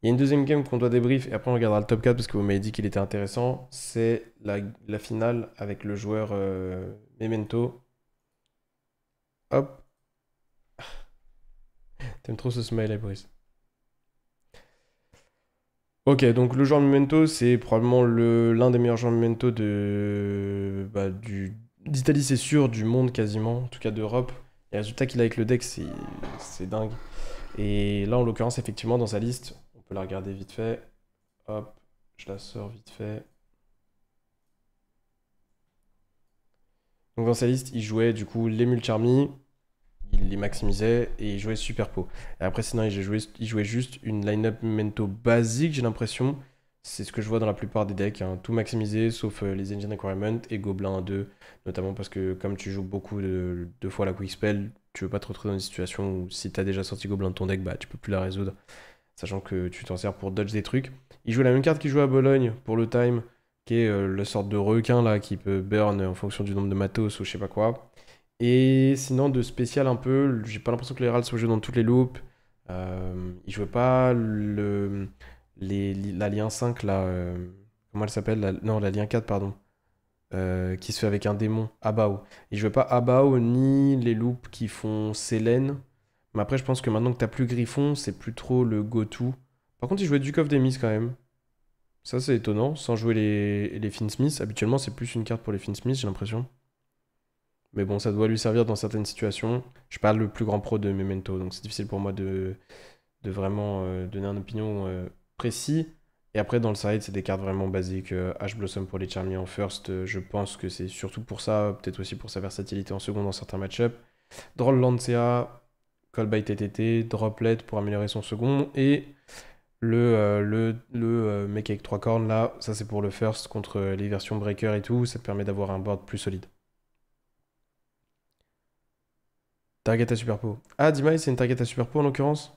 Il y a une deuxième game qu'on doit débrief, et après on regardera le top 4, parce que vous m'avez dit qu'il était intéressant. C'est la finale avec le joueur Memento. Hop, t'aimes trop ce smile, Brice. Ok, donc le joueur Memento, c'est probablement l'un des meilleurs joueurs Memento d'Italie, c'est sûr, du monde quasiment, en tout cas d'Europe. Les résultats qu'il a avec le deck, c'est dingue. Et là, en l'occurrence, effectivement, dans sa liste, on peut la regarder vite fait. Hop, je la sors vite fait. Donc dans sa liste, il jouait du coup les Mulcharmy, il les maximisait et il jouait Super Po. Et après, sinon, il jouait juste une line-up Memento basique, j'ai l'impression. C'est ce que je vois dans la plupart des decks, hein. Tout maximisé, sauf les Engine Requirements et Gobelin 2. Notamment parce que comme tu joues beaucoup de fois la Quick Spell, tu veux pas te retrouver dans une situation où si t'as déjà sorti Gobelin de ton deck, bah tu peux plus la résoudre. Sachant que tu t'en sers pour dodge des trucs. Il joue la même carte qu'il joue à Bologne pour le time, qui est le sorte de requin là qui peut burn en fonction du nombre de matos ou je sais pas quoi. Et sinon, de spécial un peu, j'ai pas l'impression que les râles soient joués dans toutes les loops. Il jouait pas la lien 5 là. Comment elle s'appelle non, la lien 4, pardon. Qui se fait avec un démon, Abao. Il jouait pas Abao ni les loops qui font Selene. Mais après, je pense que maintenant que t'as plus Griffon, c'est plus trop le go-to. Par contre, il jouait Duke of Demis quand même. Ça, c'est étonnant, sans jouer les Finsmith. Habituellement, c'est plus une carte pour les Finsmith, j'ai l'impression. Mais bon, ça doit lui servir dans certaines situations. Je suis pas le plus grand pro de Memento, donc c'est difficile pour moi de vraiment donner une opinion précise. Et après, dans le side, c'est des cartes vraiment basiques. Ash Blossom pour les Charmy en first, je pense que c'est surtout pour ça, peut-être aussi pour sa versatilité en second dans certains match-ups. Droll Lancea, Call by TTT, Droplet pour améliorer son second, et le mec avec 3 cornes là, ça c'est pour le first contre les versions breaker et tout, ça te permet d'avoir un board plus solide. Target à super pot. Ah, Dimai, c'est une target à super pot en l'occurrence.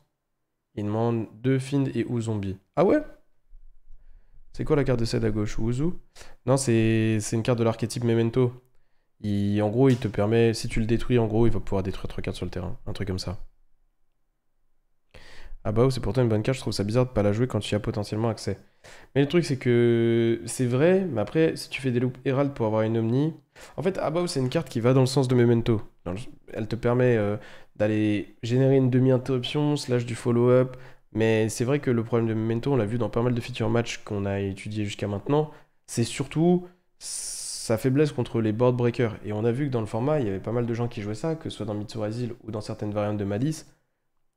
Il demande 2 Find et ou zombie. Ah ouais? C'est quoi la carte de Ced à gauche? Uzu? Non, c'est une carte de l'archétype Memento. En gros, il te permet, si tu le détruis, en gros, il va pouvoir détruire 3 cartes sur le terrain. Un truc comme ça. Ah bah, c'est pourtant une bonne carte, je trouve ça bizarre de pas la jouer quand tu y as potentiellement accès. Mais le truc, c'est que c'est vrai, mais après, si tu fais des loops Herald pour avoir une Omni. En fait, Abao, c'est une carte qui va dans le sens de Memento. Elle te permet d'aller générer une demi-interruption, slash du follow-up. Mais c'est vrai que le problème de Memento, on l'a vu dans pas mal de feature match qu'on a étudié jusqu'à maintenant, c'est surtout sa faiblesse contre les board breakers. Et on a vu que dans le format, il y avait pas mal de gens qui jouaient ça, que ce soit dans Mitsurazil ou dans certaines variantes de Malice.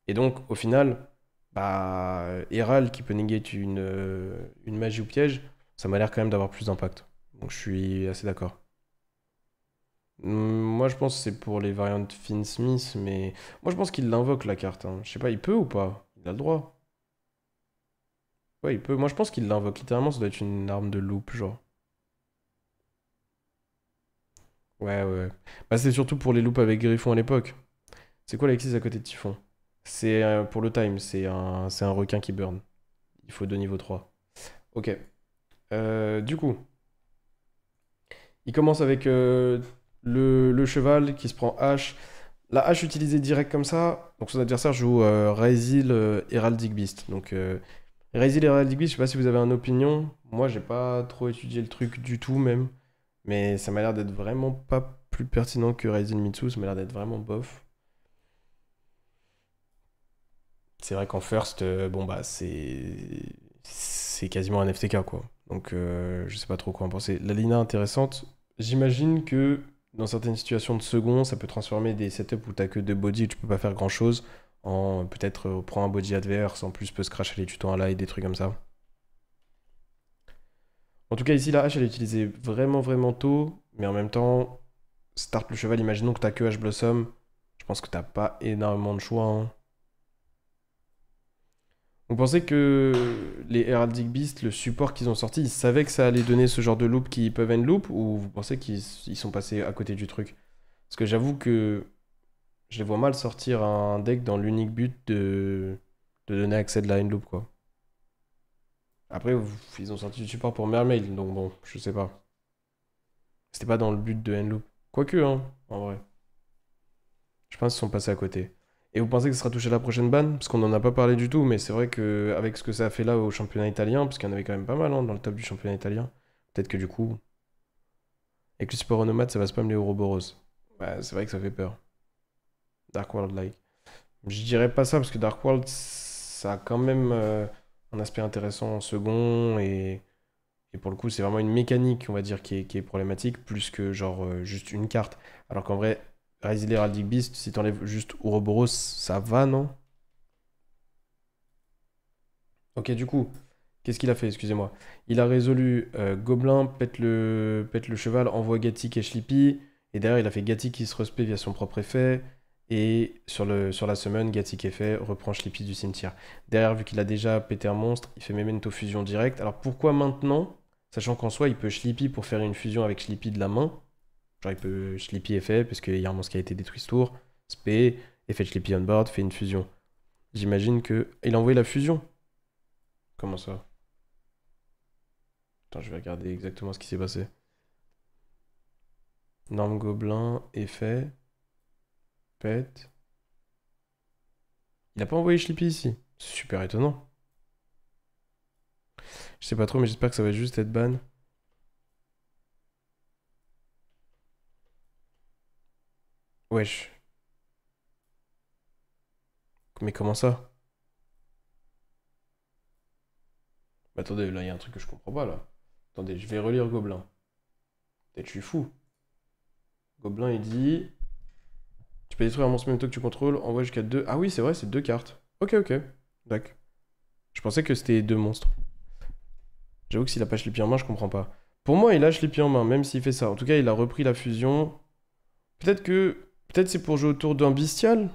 Et donc, au final, bah, Herald qui peut negate une magie ou piège, ça m'a l'air quand même d'avoir plus d'impact. Donc je suis assez d'accord. Moi je pense que c'est pour les variantes Finn Smith, mais moi je pense qu'il l'invoque la carte, hein. Je sais pas, il peut ou pas? Il a le droit. Ouais, il peut. Moi je pense qu'il l'invoque. Littéralement, ça doit être une arme de loop, genre. Ouais, ouais, ouais. Bah, c'est surtout pour les loops avec Griffon à l'époque. C'est quoi l'Alexis à côté de Typhon? C'est pour le time, c'est un requin qui burn. Il faut 2 niveau 3. Ok. Du coup, il commence avec le cheval qui se prend hache. La hache utilisée direct comme ça, donc son adversaire joue Raizil Heraldic Beast. Donc Raizil Heraldic Beast, je sais pas si vous avez une opinion. Moi, j'ai pas trop étudié le truc du tout même. Mais ça m'a l'air d'être vraiment pas plus pertinent que Raizil Mitsu. Ça m'a l'air d'être vraiment bof. C'est vrai qu'en first, bon bah c'est quasiment un FTK quoi. Donc je sais pas trop quoi en penser. La Lina intéressante. J'imagine que dans certaines situations de second, ça peut transformer des setups où t'as que 2 body et tu peux pas faire grand chose en peut-être prend un body adverse, en plus peut se crash les tutos en live, des trucs comme ça. En tout cas ici la hache elle est utilisée vraiment vraiment tôt, mais en même temps, start le cheval, imaginons que t'as que H Blossom. Je pense que t'as pas énormément de choix, hein. Vous pensez que les Heraldic Beasts, le support qu'ils ont sorti, ils savaient que ça allait donner ce genre de loop qui peuvent end loop, ou vous pensez qu'ils sont passés à côté du truc? Parce que j'avoue que je les vois mal sortir un deck dans l'unique but de donner accès de la end loop, quoi. Après, ils ont sorti du support pour Mermaid, donc bon, je sais pas. C'était pas dans le but de end loop. Quoique, hein, en vrai. Je pense qu'ils sont passés à côté. Et vous pensez que ça sera touché à la prochaine ban? Parce qu'on n'en a pas parlé du tout, mais c'est vrai que avec ce que ça a fait là au championnat italien, parce qu'il y en avait quand même pas mal hein, dans le top du championnat italien, peut-être que du coup, avec le support Onomade, ça va spam les Ouroboros. Ouais, c'est vrai que ça fait peur. Dark World-like. Je dirais pas ça, parce que Dark World, ça a quand même un aspect intéressant en second, et pour le coup, c'est vraiment une mécanique, on va dire, qui est problématique, plus que genre juste une carte. Alors qu'en vrai, Rise Heraldic Beast, si t'enlèves juste Ouroboros, ça va, non? Ok, du coup, qu'est-ce qu'il a fait? Excusez-moi. Il a résolu Gobelin, pète le cheval, envoie Gatik et Schlippy. Et derrière, il a fait Gatik qui se respect via son propre effet. Et sur la summon, Gatik effet reprend Schlippy du cimetière. Derrière, vu qu'il a déjà pété un monstre, il fait Memento fusion direct. Alors pourquoi maintenant? Sachant qu'en soi, il peut Schlippy pour faire une fusion avec Schlippy de la main. Genre, il peut Schlippy effet, parce qu'il y a un monstre qui a été détruit ce tour. Spé, effet de Schlippy on board, fait une fusion. J'imagine que. Il a envoyé la fusion. Comment ça? Attends, je vais regarder exactement ce qui s'est passé. Norme Gobelin, effet, pet. Il a pas envoyé Schlippy ici. C'est super étonnant. Je sais pas trop, mais j'espère que ça va juste être ban. Wesh. Mais comment ça? Bah, attendez, là, il y a un truc que je comprends pas, là. Attendez, je vais relire Gobelin. Peut-être je suis fou. Gobelin, il dit... Tu peux détruire un monstre même que tu contrôles, envoie jusqu'à 2. Ah oui, c'est vrai, c'est 2 cartes. Ok, ok. D'accord. Je pensais que c'était 2 monstres. J'avoue que s'il a pas Schlippy en main, je comprends pas. Pour moi, il a Schlippy en main, même s'il fait ça. En tout cas, il a repris la fusion. Peut-être que... Peut-être c'est pour jouer autour d'un bestial.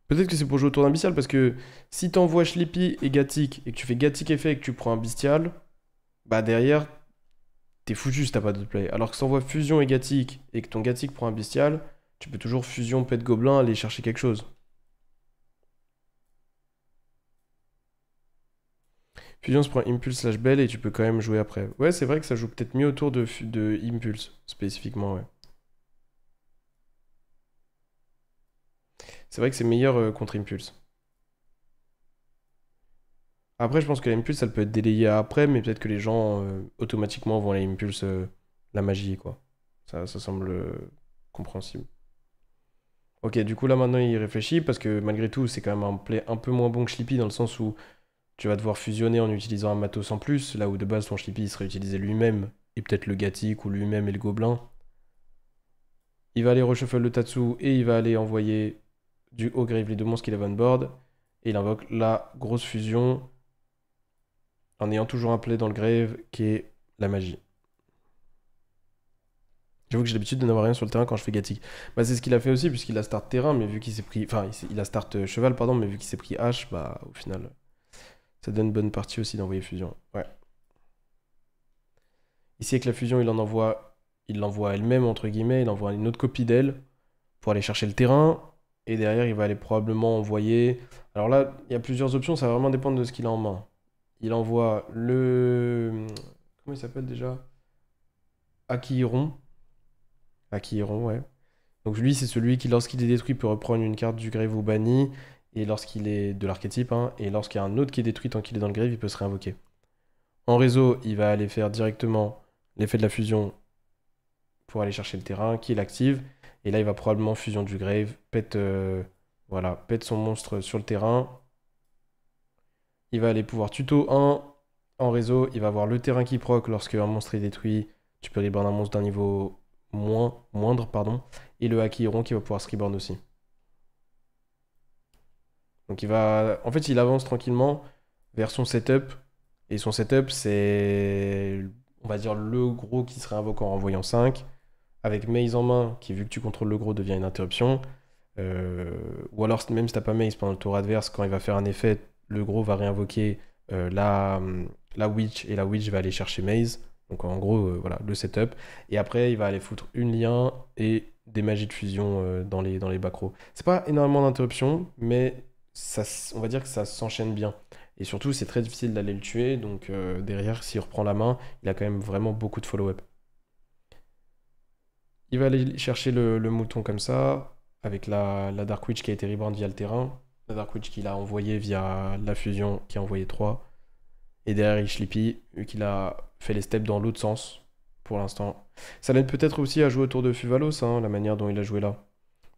Peut-être que c'est pour jouer autour d'un bestial, parce que si t'envoies Schlippy et Gatic, et que tu fais Gatic effet et que tu prends un bestial, bah derrière, t'es foutu si t'as pas d'autre play. Alors que si t'envoies fusion et Gatic, et que ton Gatic prend un bestial, tu peux toujours fusion pet gobelin aller chercher quelque chose. Fusion se prend Impulse slash Bell et tu peux quand même jouer après. Ouais, c'est vrai que ça joue peut-être mieux autour de Impulse, spécifiquement, ouais. C'est vrai que c'est meilleur contre Impulse. Après, je pense que la Impulse, elle peut être délayée après, mais peut-être que les gens automatiquement vont à la Impulse la magie, quoi. Ça semble compréhensible. Ok, du coup, là, maintenant, il réfléchit, parce que malgré tout, c'est quand même un play un peu moins bon que Schlippy, dans le sens où tu vas devoir fusionner en utilisant un matos en plus, là où de base, ton Schlippy il serait utilisé lui-même, et peut-être le Gatic, ou lui-même et le Gobelin. Il va aller reshuffle le Tatsu, et il va aller envoyer du haut grave les deux monstres qu'il avait on board, et il invoque la grosse fusion, en ayant toujours un play dans le grave, qui est la magie. J'avoue que j'ai l'habitude de n'avoir rien sur le terrain quand je fais Gatic. Bah, c'est ce qu'il a fait aussi, puisqu'il a start terrain, mais vu qu'il s'est pris. Enfin, il a start cheval, pardon, mais vu qu'il s'est pris H, bah, au final, ça donne une bonne partie aussi d'envoyer fusion. Ouais. Ici, avec la fusion, il en envoie. Il l'envoie elle-même, entre guillemets, il envoie une autre copie d'elle pour aller chercher le terrain. Et derrière, il va aller probablement envoyer. Alors là, il y a plusieurs options, ça va vraiment dépendre de ce qu'il a en main. Il envoie le. Comment il s'appelle déjà? Akihiron. Akihiron, ouais. Donc lui, c'est celui qui, lorsqu'il est détruit, peut reprendre une carte du grave ou banni, et lorsqu'il est de l'archétype, hein, et lorsqu'il y a un autre qui est détruit tant qu'il est dans le grave, il peut se réinvoquer. En réseau, il va aller faire directement l'effet de la fusion pour aller chercher le terrain, qu'il active, et là, il va probablement fusion du grave, pète, voilà, pète son monstre sur le terrain. Il va aller pouvoir tuto 1 en réseau, il va avoir le terrain qui proc lorsque un monstre est détruit, tu peux reborn un monstre d'un niveau moindre, pardon, et le Hakiron qui va pouvoir se reborn aussi. Donc il va. En fait, il avance tranquillement vers son setup. Et son setup, c'est. On va dire le gros qui serait invoqué en renvoyant 5. Avec Maze en main, qui vu que tu contrôles le gros devient une interruption. Ou alors, même si t'as pas Maze pendant le tour adverse, quand il va faire un effet, le gros va réinvoquer la Witch. Et la Witch va aller chercher Maze. Donc en gros, voilà, le setup. Et après, il va aller foutre une lien et des magies de fusion dans les back rows. C'est pas énormément d'interruptions, mais on va dire que ça s'enchaîne bien. Et surtout, c'est très difficile d'aller le tuer. Donc derrière, s'il reprend la main, il a quand même vraiment beaucoup de follow-up. Il va aller chercher le mouton comme ça, avec la Dark Witch qui a été reborn via le terrain. La Dark Witch qu'il a envoyé via la fusion qui a envoyé 3. Et derrière, il Schlippy, vu qu'il a fait les steps dans l'autre sens, pour l'instant. Ça l'aide peut-être aussi à jouer autour de Fuvalos, hein, la manière dont il a joué là.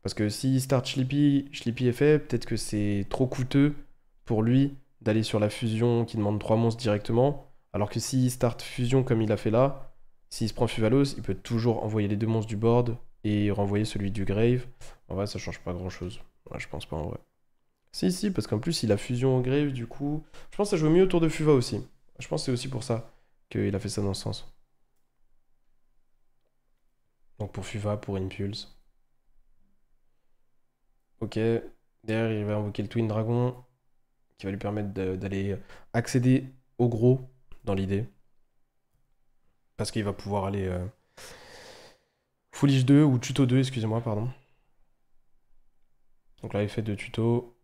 Parce que s'il start Schlippy, Schlippy est fait, peut-être que c'est trop coûteux pour lui d'aller sur la fusion qui demande 3 monstres directement. Alors que s'il start fusion comme il a fait là, s'il se prend Fuvalos, il peut toujours envoyer les deux monstres du board et renvoyer celui du grave. En vrai, ça change pas grand-chose. Ouais, je pense pas en vrai. Si, si, parce qu'en plus, il a fusion au grave, du coup. Je pense que ça joue mieux autour de Fuva aussi. Je pense que c'est aussi pour ça qu'il a fait ça dans ce sens. Donc pour Fuva, pour Impulse. Ok. Derrière, il va invoquer le Twin Dragon, qui va lui permettre d'aller accéder au gros, dans l'idée. Parce qu'il va pouvoir aller Foolish 2 ou Tuto 2, excusez-moi, pardon. Donc là, effet de tuto.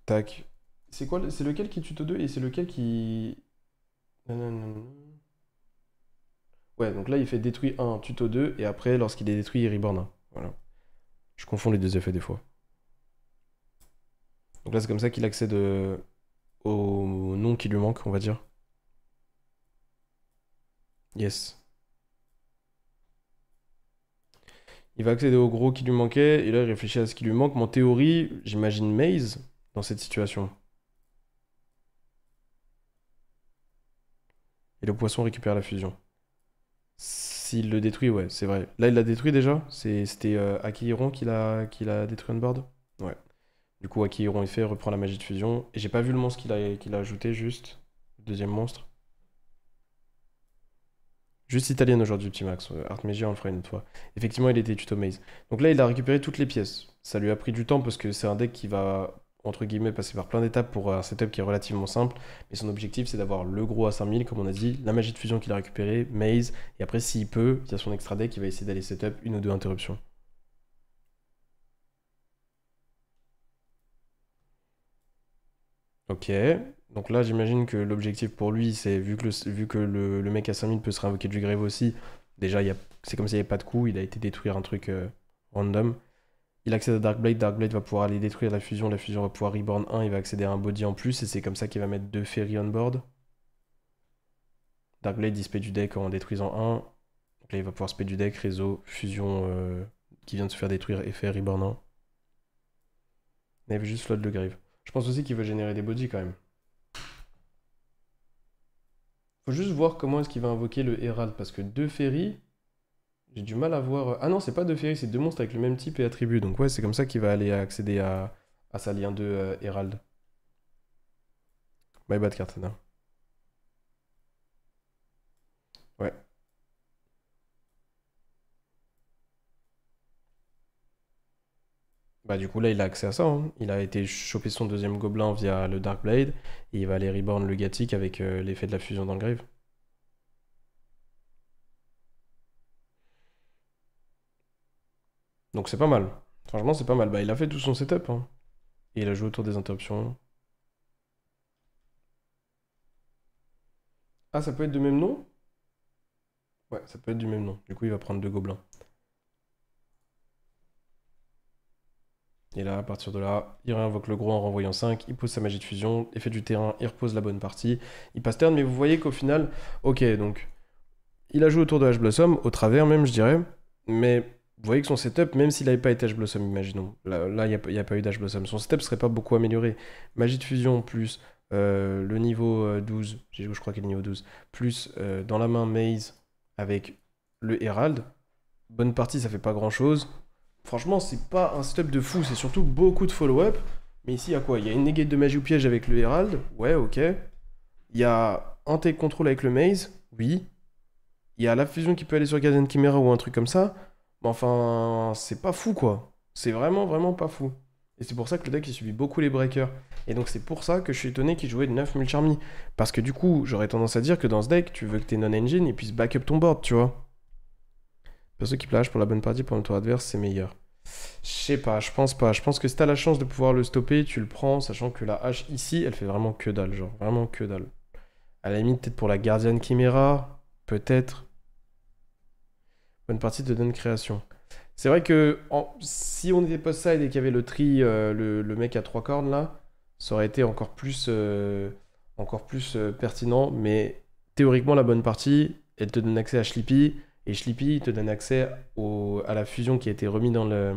Tac. C'est quoi? C'est lequel qui tuto 2 et c'est lequel qui. Non, non, non, non. Ouais, donc là, il fait détruit 1, tuto 2, et après, lorsqu'il est détruit, il reborn 1. Voilà. Je confonds les deux effets des fois. Donc là, c'est comme ça qu'il accède au nom qui lui manque, on va dire. Yes. Il va accéder au gros qui lui manquait, et là, il réfléchit à ce qui lui manque. Mon théorie, j'imagine Maze dans cette situation. Et le poisson récupère la fusion. S'il le détruit, ouais, c'est vrai. Là, il l'a détruit déjà. C'était Akihiron qui l'a détruit on board. Ouais. Du coup, Akihiro effet reprend la magie de fusion. Et j'ai pas vu le monstre qu'il a ajouté, juste. Le deuxième monstre. Juste italienne aujourd'hui, petit Max. Artmegia, on le fera une autre fois. Effectivement, il était tuto maze. Donc là, il a récupéré toutes les pièces. Ça lui a pris du temps parce que c'est un deck qui va, entre guillemets, passer par plein d'étapes pour un setup qui est relativement simple. Mais son objectif, c'est d'avoir le gros à 5000, comme on a dit, la magie de fusion qu'il a récupéré, maze. Et après, s'il peut, il y a son extra deck, il va essayer d'aller setup une ou deux interruptions. Ok. Donc là, j'imagine que l'objectif pour lui, c'est vu que le mec à 5000 peut se réinvoquer du grave aussi, déjà, c'est comme s'il n'y avait pas de coup, il a été détruire un truc random. Il accède à Darkblade, Darkblade va pouvoir aller détruire la fusion va pouvoir reborn 1, il va accéder à un body en plus, et c'est comme ça qu'il va mettre 2 Fairy on board. Darkblade dispel du deck en détruisant un. Donc là, il va pouvoir spell du deck, réseau, fusion qui vient de se faire détruire, effet reborn 1. Il avait juste flood le grave. Je pense aussi qu'il veut générer des bodies quand même. Faut juste voir comment est-ce qu'il va invoquer le Herald, parce que 2 Fairy, j'ai du mal à voir. Ah non, c'est pas 2 Fairy, c'est 2 monstres avec le même type et attribut. Donc ouais, c'est comme ça qu'il va aller accéder à sa lien 2 Herald. My bad, Cartana. Ouais. Bah du coup là il a accès à ça, hein. Il a été choper son deuxième gobelin via le Darkblade et il va aller reborn le Gatic avec l'effet de la fusion dans le grave. Donc c'est pas mal. Franchement c'est pas mal. Bah il a fait tout son setup, hein. Et il a joué autour des interruptions. Ah ça peut être du même nom? Ouais, ça peut être du même nom. Du coup il va prendre deux gobelins. Et là, à partir de là, il réinvoque le gros en renvoyant 5, il pose sa magie de fusion, effet du terrain, il repose la bonne partie, il passe turn, mais vous voyez qu'au final, ok, donc il a joué autour de H Blossom, au travers même, je dirais, mais vous voyez que son setup, même s'il n'avait pas été H Blossom, imaginons, là, il n'y a pas eu d'H Blossom, son setup serait pas beaucoup amélioré. Magie de fusion plus le niveau 12, je crois qu'il est niveau 12, plus dans la main Maze avec le Herald, bonne partie, ça fait pas grand chose. Franchement, c'est pas un setup de fou, c'est surtout beaucoup de follow-up. Mais ici, il y a quoi? Il y a une negate de magie ou piège avec le Herald. Ouais, ok. Il y a un take control avec le Maze. Oui. Il y a la fusion qui peut aller sur Guardian Chimera ou un truc comme ça. Mais enfin, c'est pas fou, quoi. C'est vraiment, vraiment pas fou. Et c'est pour ça que le deck, il subit beaucoup les breakers. Et donc, c'est pour ça que je suis étonné qu'il jouait de 9 Mulcharmy. Parce que du coup, j'aurais tendance à dire que dans ce deck, tu veux que tes non-engine et puissent back up ton board, tu vois. Perso qui plage pour la bonne partie pour le tour adverse, c'est meilleur. Je sais pas, je pense pas. Je pense que si t'as la chance de pouvoir le stopper, tu le prends, sachant que la hache ici, elle fait vraiment que dalle, genre vraiment que dalle. À la limite, peut-être pour la Guardian Chimera, peut-être. Bonne partie de donne création. C'est vrai que si on était post-side et qu'il y avait le tri, le mec à trois cornes là, ça aurait été encore plus pertinent. Mais théoriquement, la bonne partie, elle te donne accès à Schlippy. Et Schlippy te donne accès à la fusion qui a été remis dans le.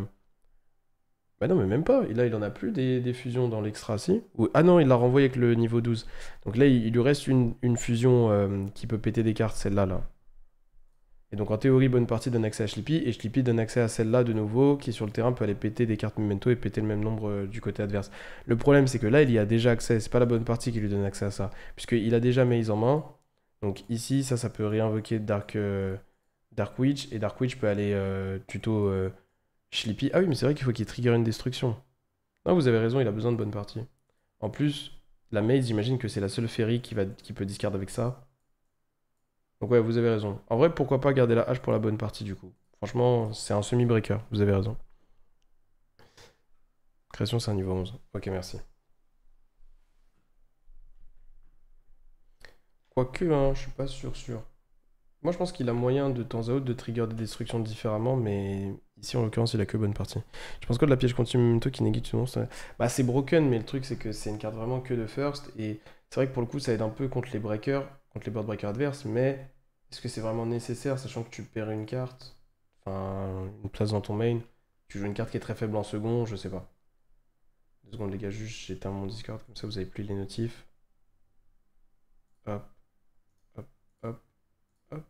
Bah non, mais même pas. Là, il en a plus des fusions dans l'extra, si. Ah non, il l'a renvoyé avec le niveau 12. Donc là, il lui reste une fusion qui peut péter des cartes, celle-là, là. Et donc en théorie, bonne partie donne accès à Schlippy, et Schlippy donne accès à celle-là de nouveau, qui sur le terrain peut aller péter des cartes Memento et péter le même nombre du côté adverse. Le problème, c'est que là, il y a déjà accès, c'est pas la bonne partie qui lui donne accès à ça, puisqu'il a déjà Maze en main. Donc ici, ça peut réinvoquer Dark Witch, et Dark Witch peut aller tuto Schlippy. Ah oui, mais c'est vrai qu'il faut qu'il trigger une destruction. Non, vous avez raison, il a besoin de bonne partie. En plus, la Maze, j'imagine que c'est la seule Fairy qui peut discard avec ça. Donc ouais, vous avez raison. En vrai, pourquoi pas garder la hache pour la bonne partie du coup. Franchement, c'est un semi-breaker, vous avez raison. Création, c'est un niveau 11. Ok, merci. Quoique, hein, je suis pas sûr. Moi, je pense qu'il a moyen de temps à autre de trigger des destructions différemment, mais ici, en l'occurrence, il a que bonne partie. Je pense que de la piège continue memento qui négate tout le monde. Bah, c'est broken, mais le truc, c'est que c'est une carte vraiment que de first, et c'est vrai que pour le coup, ça aide un peu contre les breakers, contre les board breakers adverses, mais est-ce que c'est vraiment nécessaire, sachant que tu perds une carte, enfin, une place dans ton main, tu joues une carte qui est très faible en second, je sais pas. 2 secondes, les gars, juste j'éteins mon Discord, comme ça vous avez plus les notifs. Hop, hop, hop, hop,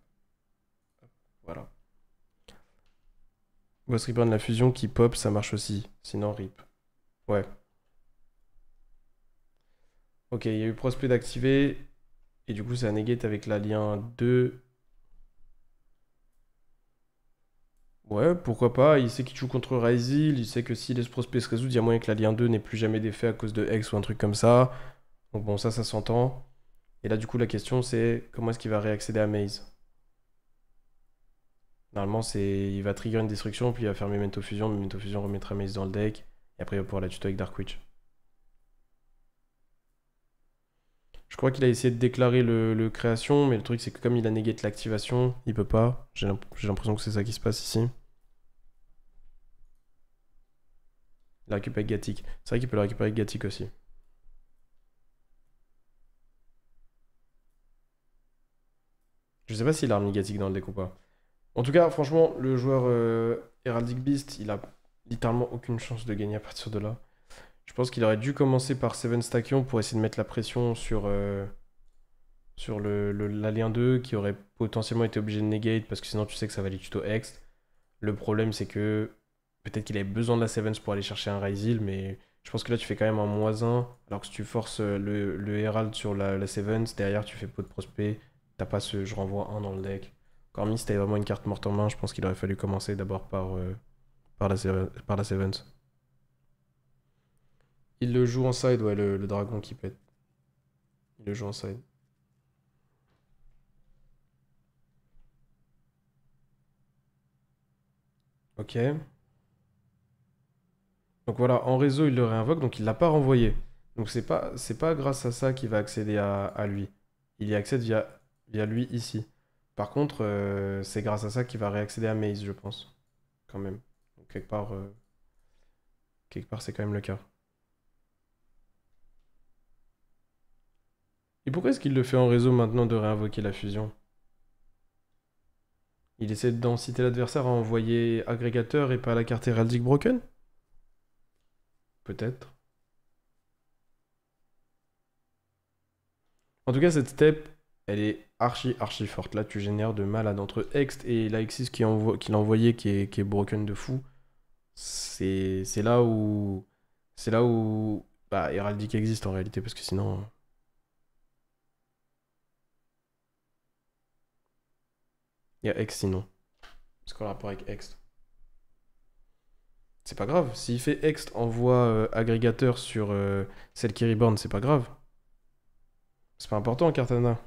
voilà. Ghost Reborn, la fusion qui pop, ça marche aussi. Sinon, rip. Ouais. Ok, il y a eu prospect d'activer. Et du coup, ça negate avec l'alien 2. Ouais, pourquoi pas. Il sait qu'il joue contre Ryzil. Il sait que si les prospects se résoudent, il y a moyen que l'alien 2 n'ait plus jamais d'effet à cause de X ou un truc comme ça. Donc bon, ça s'entend. Et là, du coup, la question, c'est comment est-ce qu'il va réaccéder à Maze? Normalement, il va trigger une destruction, puis il va faire Memento Fusion. Memento Fusion remettra Maze dans le deck. Et après, il va pouvoir la tuto avec Dark Witch. Je crois qu'il a essayé de déclarer le création, mais le truc, c'est que comme il a negate l'activation, il peut pas. J'ai l'impression que c'est ça qui se passe ici. Il la récupère avec Gatik. C'est vrai qu'il peut la récupérer avec Gatik aussi. Je sais pas s'il a remis Gatik dans le deck ou pas. En tout cas, franchement, le joueur Heraldic Beast, il a littéralement aucune chance de gagner à partir de là. Je pense qu'il aurait dû commencer par Seven Stackion pour essayer de mettre la pression sur l'alien 2 qui aurait potentiellement été obligé de negate parce que sinon tu sais que ça va aller tuto Hext. Le problème c'est que peut-être qu'il avait besoin de la Sevens pour aller chercher un Ryzil, mais je pense que là tu fais quand même un -1 alors que si tu forces le Herald sur la Sevens, derrière tu fais pot de prospect, t'as pas ce je renvoie un dans le deck. Encore si t'avais vraiment une carte morte en main, je pense qu'il aurait fallu commencer d'abord par la Sevens. Il le joue en side, ouais, le dragon qui pète. Il le joue en side. Ok. Donc voilà, en réseau, il le réinvoque, donc il l'a pas renvoyé. Donc c'est pas grâce à ça qu'il va accéder à lui. Il y accède via lui ici. Par contre, c'est grâce à ça qu'il va réaccéder à Maze, je pense. Quand même. Donc quelque part c'est quand même le cas. Et pourquoi est-ce qu'il le fait en réseau maintenant de réinvoquer la fusion? Il essaie d'inciter l'adversaire à envoyer agrégateur et pas la carte héraldique broken? Peut-être. En tout cas, cette step, elle est archi forte. Là, tu génères de malade entre Hext et l'Aexis qu'il a envoyé qui est broken de fou. C'est là où. C'est là où. Bah, Heraldic existe en réalité, parce que sinon. Il y a Hext sinon. C'est quoi le rapport avec Hext? C'est pas grave. S'il fait Hext, envoie agrégateur sur celle qui reborn, c'est pas grave. C'est pas important, Cartana.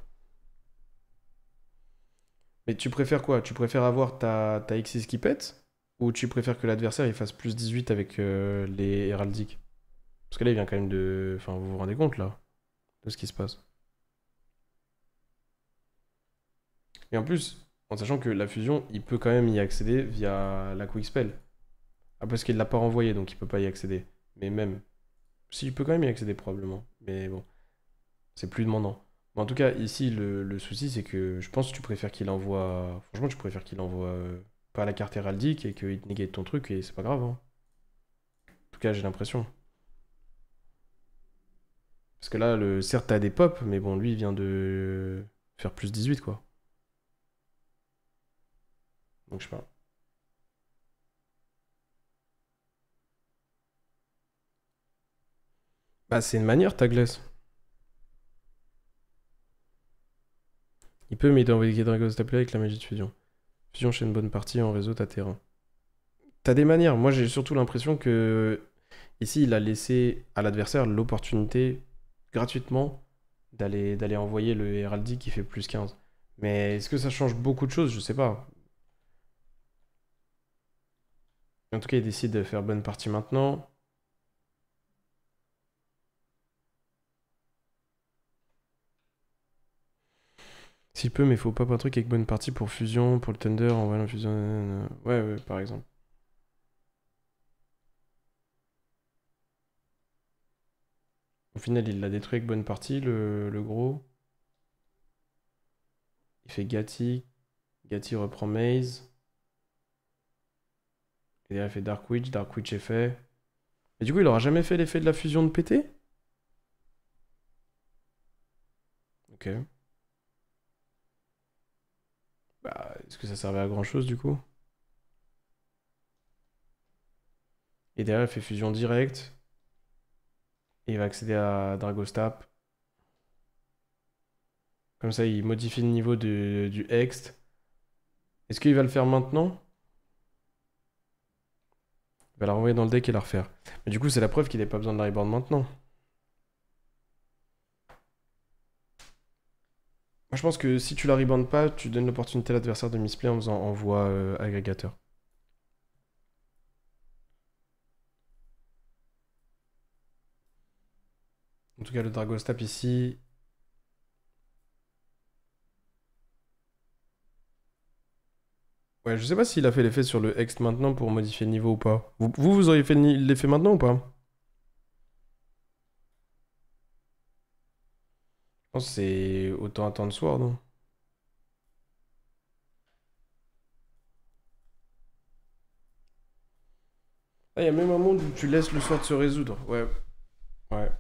Mais tu préfères quoi? Tu préfères avoir ta Xyz qui pète? Ou tu préfères que l'adversaire il fasse +18 avec les héraldiques? Parce que là, il vient quand même de. Enfin, vous vous rendez compte là de ce qui se passe. Et en plus, en sachant que la fusion, il peut quand même y accéder via la quick spell. Ah, parce qu'il l'a pas renvoyé, donc il peut pas y accéder. Mais même. Si, il peut quand même y accéder probablement. Mais bon, c'est plus demandant. Mais en tout cas, ici, le souci, c'est que je pense que tu préfères qu'il envoie. Franchement, tu préfères qu'il envoie pas la carte héraldique et qu'il te négate ton truc et c'est pas grave, hein. En tout cas, j'ai l'impression. Parce que là, certes, t'as des pop, mais bon, lui, il vient de faire +18, quoi. Donc, je sais pas. Bah, c'est une manière, Tagles. Il peut m'aider à envoyer Dragon Stapler avec la magie de fusion. Fusion chez une bonne partie, en réseau, t'as terrain. T'as des manières. Moi, j'ai surtout l'impression que ici, il a laissé à l'adversaire l'opportunité, gratuitement, d'aller envoyer le Heraldic qui fait +15. Mais est-ce que ça change beaucoup de choses? Je sais pas. En tout cas, il décide de faire bonne partie maintenant. S'il peut, mais faut pas un truc avec bonne partie pour fusion, pour le Thunder, envoyer la fusion. Ouais, ouais, par exemple. Au final, il l'a détruit avec bonne partie, le gros. Il fait Gatti. Gatti reprend Maze. Et derrière, il fait Dark Witch. Dark Witch est fait. Et du coup, il aura jamais fait l'effet de la fusion de PT? Ok. Bah, est-ce que ça servait à grand chose du coup? Et derrière, il fait fusion directe. Et il va accéder à Dragostap. Comme ça, il modifie le niveau du Hext. Est-ce qu'il va le faire maintenant? Il va la renvoyer dans le deck et la refaire. Mais du coup, c'est la preuve qu'il n'a pas besoin de la reborn maintenant. Moi, je pense que si tu la reborn pas, tu donnes l'opportunité à l'adversaire de misplay en faisant envoi agrégateur. En tout cas, le Dragostap ici. Ouais, je sais pas s'il a fait l'effet sur le Hext maintenant pour modifier le niveau ou pas. Vous auriez fait l'effet maintenant ou pas? Je pense que c'est autant attendre Sword, non? Ah, il y a même un monde où tu laisses le Sword se résoudre. Ouais, ouais.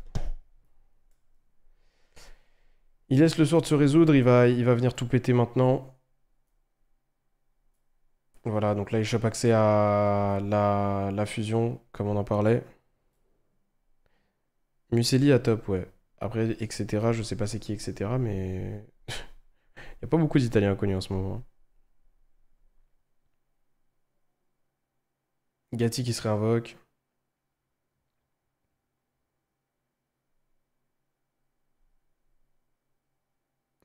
Il laisse le Sword se résoudre, il va venir tout péter maintenant. Voilà, donc là, il chope accès à la fusion, comme on en parlait. Muselli à top, ouais. Après, etc., je sais pas c'est qui, etc., mais... Il y a pas beaucoup d'Italiens connus en ce moment. Gatti qui se réinvoque.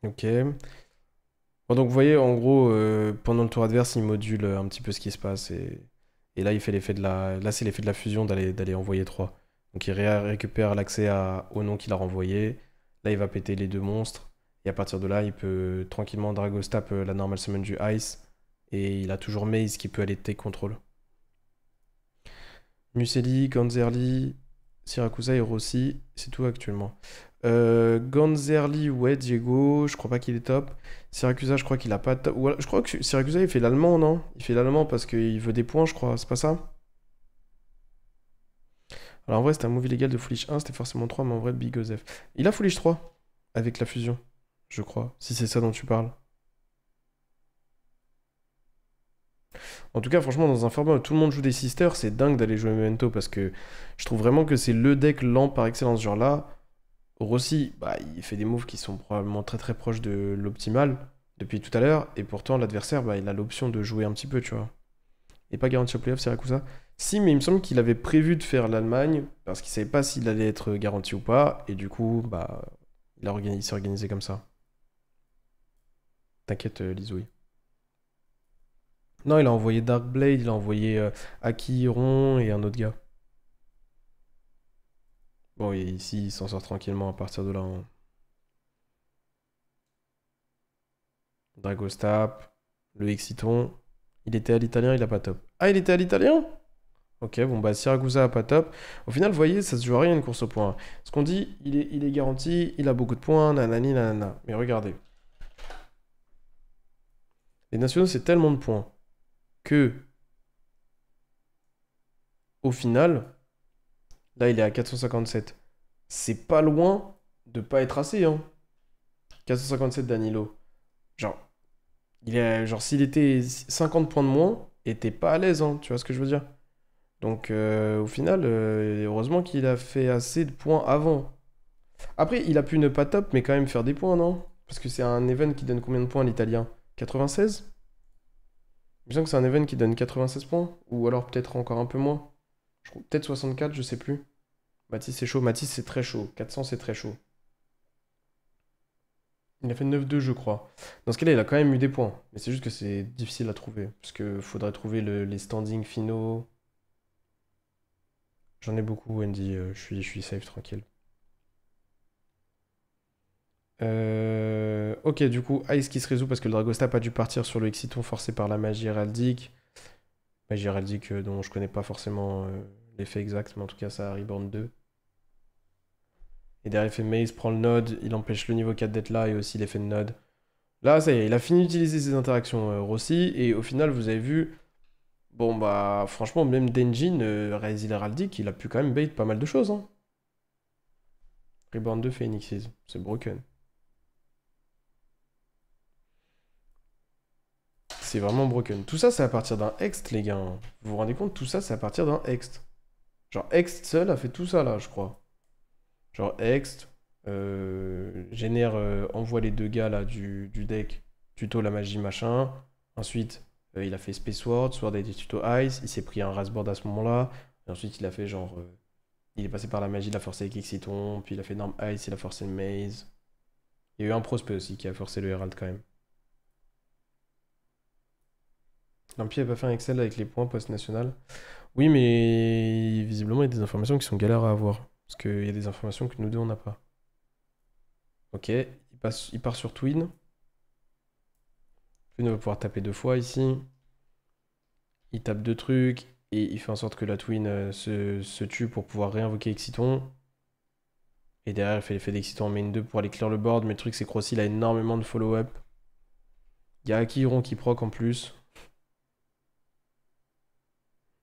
Ok. Bon, donc vous voyez, en gros, pendant le tour adverse, il module un petit peu ce qui se passe. Et là, il fait l'effet de la... Là, c'est l'effet de la fusion d'aller envoyer 3. Donc il récupère l'accès au nom qu'il a renvoyé. Là, il va péter les deux monstres. Et à partir de là, il peut tranquillement Dragostap la normal summon du Ice. Et il a toujours Maze qui peut aller take control. Muselli, Ganzerli, Siracusa et Rossi, c'est tout actuellement. Ganzerli, ouais, Diego, je crois pas qu'il est top. Siracusa, je crois qu'il a pas top. Je crois que Siracusa, il fait l'allemand, non? Il fait l'allemand parce qu'il veut des points, je crois, c'est pas ça? Alors en vrai, c'était un move illégal de Foolish 1, c'était forcément 3, mais en vrai, Big Osef. Il a Foolish 3 avec la fusion, je crois, si c'est ça dont tu parles. En tout cas, franchement, dans un format où tout le monde joue des sisters, c'est dingue d'aller jouer Memento parce que je trouve vraiment que c'est le deck lent par excellence. Genre là, Rossi, bah, il fait des moves qui sont probablement très très proches de l'optimal depuis tout à l'heure, et pourtant l'adversaire, bah, il a l'option de jouer un petit peu, tu vois. Et pas garanti au playoff, Siracusa. Si, mais il me semble qu'il avait prévu de faire l'Allemagne parce qu'il savait pas s'il allait être garanti ou pas, et du coup, bah, il s'est organisé comme ça. T'inquiète, Lizouille. Non, il a envoyé Darkblade, il a envoyé Akiron et un autre gars. Bon, et ici, il s'en sort tranquillement à partir de là, hein. Dragostap, le Exciton. Il était à l'italien, il a pas top. Ah, il était à l'italien? Ok, bon, bah, Siragusa a pas top. Au final, vous voyez, ça se joue à rien une course au point. Ce qu'on dit, il est garanti, il a beaucoup de points, nanani, nanana. Mais regardez. Les nationaux, c'est tellement de points que, au final, là, il est à 457. C'est pas loin de pas être assez, hein. 457 Danilo. Genre, genre s'il était 50 points de moins, et t'es pas à l'aise, hein, tu vois ce que je veux dire? Donc au final, heureusement qu'il a fait assez de points avant. Après, il a pu ne pas top, mais quand même faire des points, non? Parce que c'est un event qui donne combien de points à l'italien? 96? Il me semble que c'est un event qui donne 96 points, ou alors peut-être encore un peu moins. Peut-être 64, je sais plus. Mathis c'est chaud, Mathis c'est très chaud, 400 c'est très chaud. Il a fait 9-2, je crois. Dans ce cas-là, il a quand même eu des points. Mais c'est juste que c'est difficile à trouver. Parce qu'il faudrait trouver les standings finaux. J'en ai beaucoup, Wendy. Je suis safe, tranquille. Ok, du coup, Ice qui se résout parce que le Dragostap a dû partir sur le Exciton forcé par la magie héraldique. Magie héraldique dont je connais pas forcément l'effet exact, mais en tout cas, ça a Reborn 2. Et derrière, l'effet Maze prend le node, il empêche le niveau 4 d'être là et aussi l'effet de node. Là, ça y est, il a fini d'utiliser ses interactions Rossi, et au final, vous avez vu, bon bah, franchement, même Denjin, Raizil Heraldic, il a pu quand même bait pas mal de choses, hein. Reborn 2 Phoenixes, c'est broken. C'est vraiment broken. Tout ça, c'est à partir d'un Hext, les gars. Vous vous rendez compte, tout ça, c'est à partir d'un Hext. Genre, Hext seul a fait tout ça, là, je crois. Genre, Hext, génère, envoie les deux gars là du deck, tuto la magie machin. Ensuite, il a fait Space Sword, Sword a été tuto Ice, il s'est pris un Rasboard à ce moment-là. Et ensuite, il a fait genre. Il est passé par la magie, il a forcé avec Exiton, puis il a fait Norm Ice, il a forcé le Maze. Il y a eu un Prospect aussi qui a forcé le Herald quand même. L'Empire n'a pas fait un Excel avec les points post-national. Oui, mais visiblement, il y a des informations qui sont galères à avoir. Parce qu'il y a des informations que nous deux, on n'a pas. Ok, il part sur Twin. Twin va pouvoir taper deux fois ici. Il tape deux trucs. Et il fait en sorte que la Twin se tue pour pouvoir réinvoquer Exiton. Et derrière, il fait l'effet d'Exiton en main 2 pour aller clear le board. Mais le truc, c'est que Rossi, il a énormément de follow-up. Il y a Akiron qui proc en plus.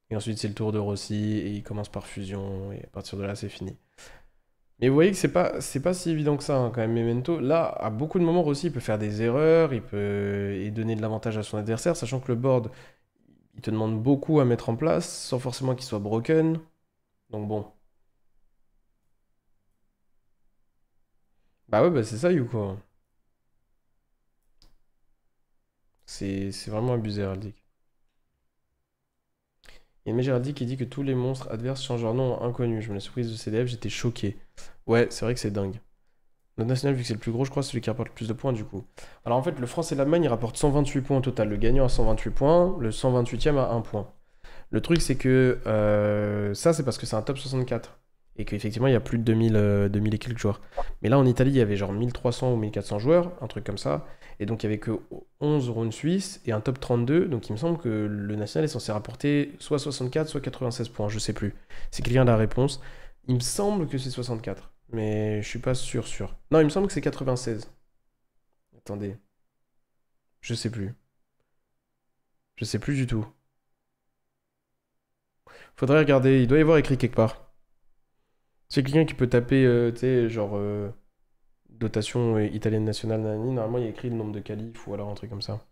Et ensuite, c'est le tour de Rossi. Et il commence par fusion. Et à partir de là, c'est fini. Mais vous voyez que c'est pas si évident que ça, hein, quand même, Memento. Là, à beaucoup de moments, Rossi, il peut faire des erreurs. Il peut et donner de l'avantage à son adversaire. Sachant que le board, il te demande beaucoup à mettre en place. Sans forcément qu'il soit broken. Donc bon. Bah ouais, bah c'est ça, Yuko. C'est vraiment abusé, Heraldic. Il y a une Géraldic qui dit que tous les monstres adverses changent leur nom en inconnu. Je me la surprise de CDF, j'étais choqué. Ouais, c'est vrai que c'est dingue. Notre national, vu que c'est le plus gros, je crois, c'est celui qui rapporte le plus de points du coup. Alors en fait, le France et l'Allemagne, ils rapportent 128 points au total. Le gagnant a 128 points, le 128e a 1 point. Le truc, c'est que ça, c'est parce que c'est un top 64. Et qu'effectivement, il y a plus de 2000 et quelques joueurs. Mais là, en Italie, il y avait genre 1300 ou 1400 joueurs, un truc comme ça. Et donc, il y avait que 11 rounds suisses et un top 32. Donc, il me semble que le national est censé rapporter soit 64, soit 96 points. Je sais plus. C'est quelqu'un a la réponse. Il me semble que c'est 64. Mais je suis pas sûr. Non, il me semble que c'est 96. Attendez. Je sais plus. Je sais plus du tout. Faudrait regarder. Il doit y avoir écrit quelque part. C'est quelqu'un qui peut taper, tu sais, genre dotation italienne nationale, nanani. Normalement, il y a écrit le nombre de qualifs ou alors un truc comme ça.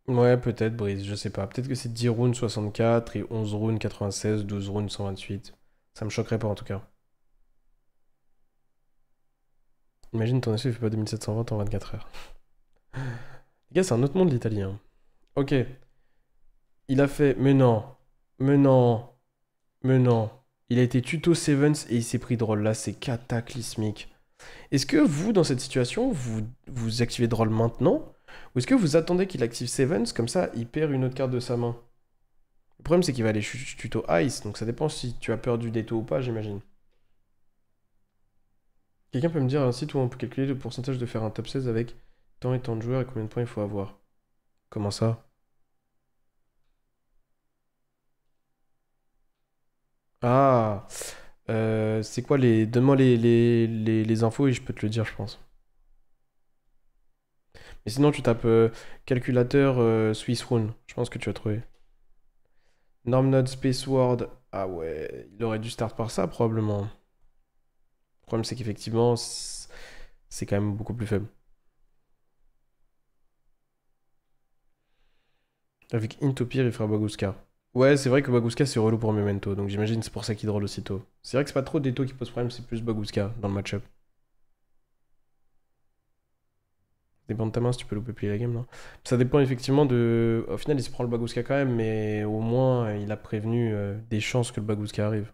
Ouais, peut-être, Brise, je sais pas. Peut-être que c'est 10 rounds 64 et 11 rounds 96, 12 rounds 128. Ça me choquerait pas en tout cas. Imagine ton essai fait pas 2720 en 24 heures. Les gars, c'est un autre monde l'italien. Ok. Il a fait. Mais non. Mais non. Mais non. Il a été tuto Sevens et il s'est pris drôle. Là, c'est cataclysmique. Est-ce que vous, dans cette situation, vous activez Droll maintenant? Ou est-ce que vous attendez qu'il active Sevens, comme ça, il perd une autre carte de sa main? Le problème, c'est qu'il va aller tuto Ice, donc ça dépend si tu as peur du Deto ou pas, j'imagine. Quelqu'un peut me dire un site où on peut calculer le pourcentage de faire un top 16 avec tant et tant de joueurs et combien de points il faut avoir? Comment ça? Ah, c'est quoi les... Donne-moi les infos et je peux te le dire, je pense. Mais sinon, tu tapes calculateur Swiss Rune. Je pense que tu vas trouver. Normnode Space Word. Ah ouais, il aurait dû start par ça, probablement. Le problème, c'est qu'effectivement, c'est quand même beaucoup plus faible. Avec Intopir, il fera Baguska. Ouais, c'est vrai que Baguska, c'est relou pour Memento. Donc j'imagine c'est pour ça qu'il drôle aussitôt. C'est vrai que c'est pas trop Deto qui pose problème, c'est plus Baguska dans le match-up. Dépend de ta main si tu peux louper plier la game, non? Ça dépend effectivement de. Au final, il se prend le Bagouska quand même, mais au moins, il a prévenu des chances que le Bagouska arrive.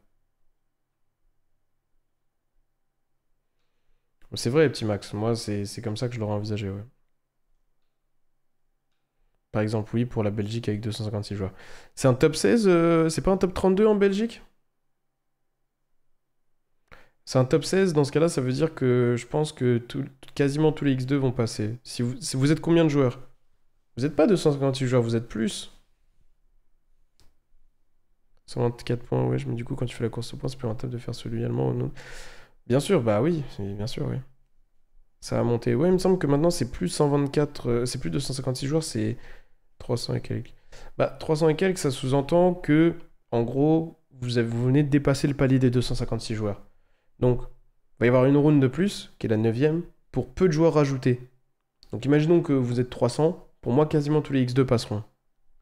C'est vrai, petit Max. Moi, c'est comme ça que je l'aurais envisagé, ouais. Par exemple, oui, pour la Belgique avec 256 joueurs. C'est un top 16, c'est pas un top 32 en Belgique? C'est un top 16, dans ce cas-là, ça veut dire que je pense que quasiment tous les X2 vont passer. Si vous êtes combien de joueurs? Vous n'êtes pas 256 joueurs, vous êtes plus. 124 points, ouais, mais du coup, quand tu fais la course aux points, c'est plus rentable de faire celui allemand ou non? Bien sûr, bah oui, bien sûr, oui. Ça a monté. Ouais, il me semble que maintenant, c'est plus 124, c'est plus 256 joueurs, c'est 300 et quelques. Bah, 300 et quelques, ça sous-entend que, en gros, vous venez de dépasser le palier des 256 joueurs. Donc, il va y avoir une round de plus, qui est la 9ème, pour peu de joueurs rajoutés. Donc, imaginons que vous êtes 300. Pour moi, quasiment tous les X2 passeront.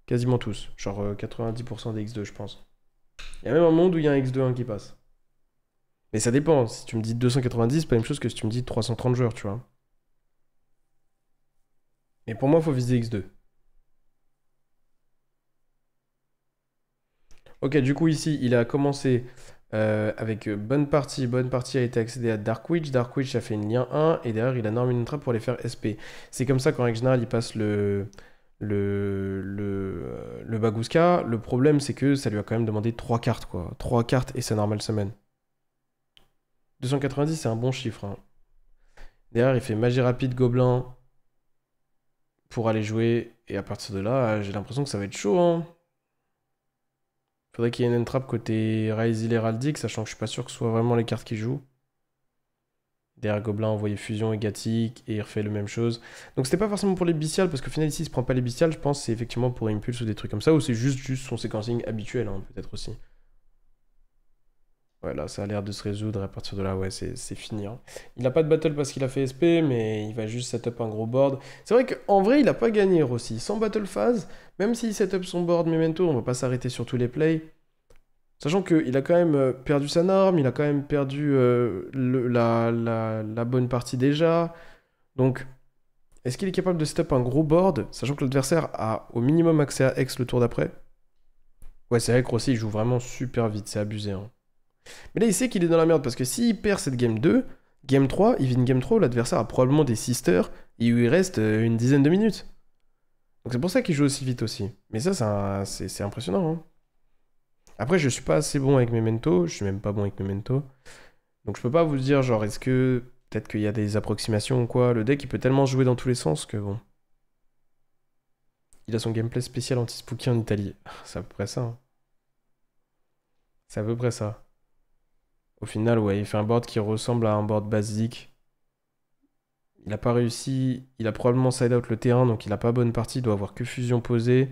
Quasiment tous. Genre 90% des X2, je pense. Il y a même un monde où il y a un X2-1 qui passe. Mais ça dépend. Si tu me dis 290, c'est pas la même chose que si tu me dis 330 joueurs, tu vois. Mais pour moi, il faut viser X2. Ok, du coup, ici, il a commencé avec bonne partie. Bonne partie a été accédé à Dark Witch. Dark Witch a fait une lien 1. Et derrière, il a Norman Trap pour les faire SP. C'est comme ça qu'en règle générale, il passe le Bagooska. Le problème, c'est que ça lui a quand même demandé 3 cartes, quoi. 3 cartes et sa normal summon. 290, c'est un bon chiffre, hein. Derrière, il fait magie rapide, gobelin pour aller jouer. Et à partir de là, j'ai l'impression que ça va être chaud, hein. Faudrait qu'il y ait une entrap côté Raisil Heraldic, sachant que je suis pas sûr que ce soit vraiment les cartes qui jouent. Derrière Gobelin, envoyer Fusion et Gathic, et il refait la même chose. Donc c'était pas forcément pour les bestiales, parce qu'au final ici il se prend pas les bestiales, je pense que c'est effectivement pour Impulse ou des trucs comme ça, ou c'est juste son séquencing habituel, hein, peut-être aussi. Ouais, là ça a l'air de se résoudre, et à partir de là, ouais, c'est fini, hein. Il a pas de battle parce qu'il a fait SP, mais il va juste setup un gros board. C'est vrai qu'en vrai, il a pas gagné aussi. Sans battle phase, même s'il setup son board Memento, on va pas s'arrêter sur tous les plays. Sachant qu'il a quand même perdu sa norme, il a quand même perdu la bonne partie déjà. Donc, est-ce qu'il est capable de setup un gros board, sachant que l'adversaire a au minimum accès à X le tour d'après? Ouais, c'est vrai que Rossi, il joue vraiment super vite, c'est abusé, hein. Mais là, il sait qu'il est dans la merde, parce que s'il perd cette game 2, game 3, il vit une game 3 où l'adversaire a probablement des sisters, et où il reste une dizaine de minutes. Donc c'est pour ça qu'il joue aussi vite aussi. Mais ça, c'est impressionnant, hein. Après, je suis pas assez bon avec Memento, je suis même pas bon avec Memento. Donc je peux pas vous dire, genre, est-ce que peut-être qu'il y a des approximations ou quoi. Le deck, il peut tellement jouer dans tous les sens que bon. Il a son gameplay spécial anti-spooky en Italie. C'est à peu près ça, hein. C'est à peu près ça. Au final, ouais, il fait un board qui ressemble à un board basique. Il a pas réussi. Il a probablement side out le terrain, donc il a pas bonne partie. Il doit avoir que fusion posée.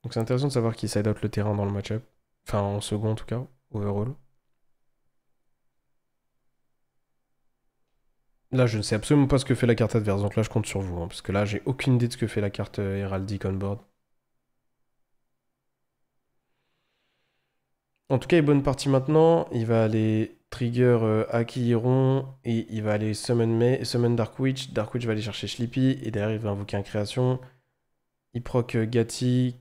Donc c'est intéressant de savoir qu'il side out le terrain dans le match-up. Enfin, en second en tout cas, overall. Là, je ne sais absolument pas ce que fait la carte adverse, donc là, je compte sur vous, hein, parce que là, j'ai aucune idée de ce que fait la carte Heraldic on board. En tout cas, il est bonne partie maintenant. Il va aller trigger Akihiron et il va aller summon Dark Witch. Dark Witch va aller chercher Sleepy et derrière, il va invoquer un création. Il proc Gathic,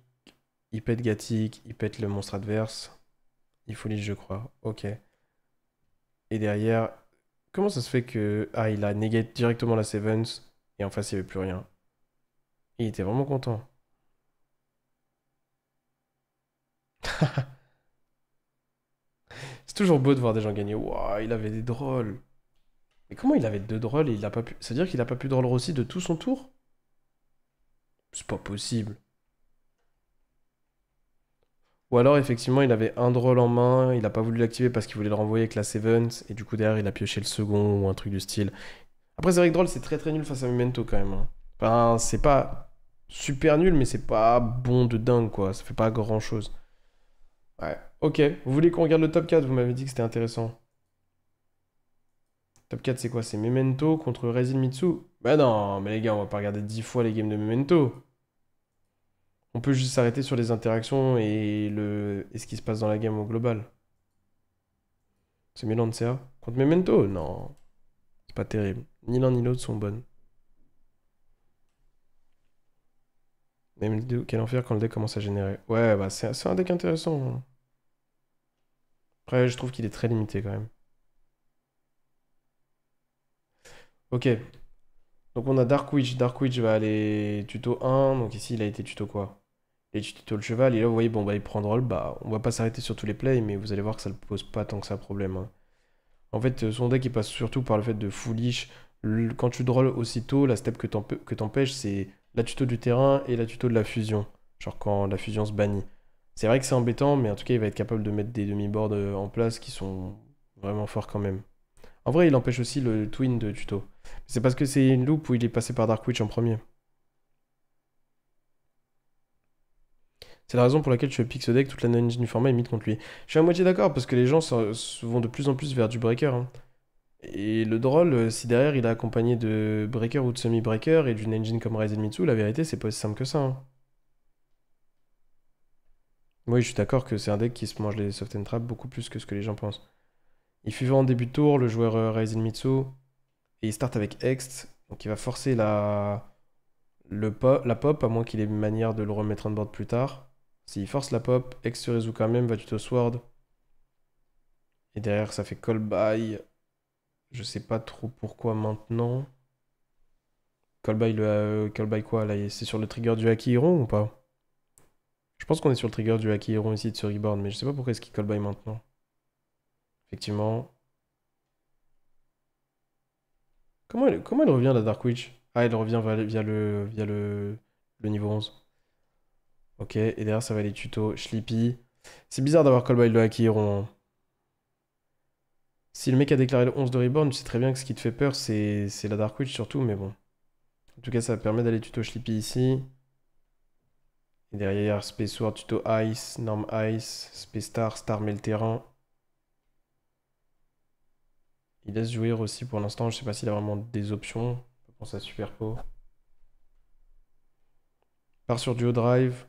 il pète Gathic, il pète le monstre adverse. Il faut je crois. Ok. Et derrière, comment ça se fait que... Ah, il a negate directement la Sevens et en face, il n'y avait plus rien. Et il était vraiment content. C'est toujours beau de voir des gens gagner. Waouh, il avait des drôles. Mais comment il avait deux drôles et il a pas pu... C'est-à-dire qu'il a pas pu drôle Rossi de tout son tour? C'est pas possible. Ou alors, effectivement, il avait un drôle en main, il a pas voulu l'activer parce qu'il voulait le renvoyer avec la Sevens, et du coup, derrière, il a pioché le second ou un truc du style. Après, c'est vrai que drôle, c'est très très nul face à Memento quand même, hein. Enfin, c'est pas super nul, mais c'est pas bon de dingue, quoi. Ça fait pas grand-chose. Ouais, ok. Vous voulez qu'on regarde le top 4? Vous m'avez dit que c'était intéressant. Top 4, c'est quoi? C'est Memento contre Resin Mitsu? Bah non, mais les gars, on va pas regarder 10 fois les games de Memento. On peut juste s'arrêter sur les interactions et ce qui se passe dans la game au global. C'est Melancea contre Memento? Non, c'est pas terrible. Ni l'un ni l'autre sont bonnes. Même quel enfer quand le deck commence à générer. Ouais, bah c'est un deck intéressant, hein. Après, je trouve qu'il est très limité quand même. Ok. Donc on a Dark Witch. Dark Witch va aller tuto 1. Donc ici, il a été tuto quoi? Il a été tuto le cheval. Et là, vous voyez, bon, bah il prend drôle. Bah, on va pas s'arrêter sur tous les plays, mais vous allez voir que ça ne pose pas tant que ça problème, hein. En fait, son deck, il passe surtout par le fait de foolish. Quand tu drôles aussitôt, la step que t'empêches, c'est la tuto du terrain et la tuto de la fusion. Genre quand la fusion se bannit. C'est vrai que c'est embêtant, mais en tout cas, il va être capable de mettre des demi-boards en place qui sont vraiment forts quand même. En vrai, il empêche aussi le twin de tuto. C'est parce que c'est une loop où il est passé par Dark Witch en premier. C'est la raison pour laquelle je pique ce deck, toute la non-engine du format est mise contre lui. Je suis à moitié d'accord, parce que les gens vont de plus en plus vers du breaker, hein. Et le drôle, si derrière il est accompagné de Breaker ou de Semi-Breaker et d'une engine comme Ryzen Mitsu, la vérité, c'est pas aussi simple que ça, hein. Oui, je suis d'accord que c'est un deck qui se mange les soft and trap beaucoup plus que ce que les gens pensent. Il fut en début de tour, le joueur Ryzen Mitsu, et il start avec Ext, donc il va forcer la pop, à moins qu'il ait une manière de le remettre on board plus tard. S'il force la pop, Ext se résout quand même, va tuto Sword, et derrière ça fait call by. Je sais pas trop pourquoi maintenant. Call by quoi là? C'est sur le trigger du Haki Iron ou pas? Je pense qu'on est sur le trigger du Haki Iron ici de ce Reborn, mais je sais pas pourquoi est-ce qu'il call by maintenant. Effectivement. Comment elle revient la Dark Witch? Ah, elle revient via le niveau 11. Ok, et derrière ça va les tutos. Sleepy. C'est bizarre d'avoir call by le Haki Iron, hein. Si le mec a déclaré le 11 de Reborn, tu sais très bien que ce qui te fait peur, c'est la Dark Witch surtout, mais bon. En tout cas, ça permet d'aller tuto Sleepy ici. Et derrière, Space Sword, tuto Ice, Norm Ice, Space Star, Star met le terrain. Il laisse jouir aussi pour l'instant, je sais pas s'il a vraiment des options. Je pense à Super Po. Part sur Duo Drive.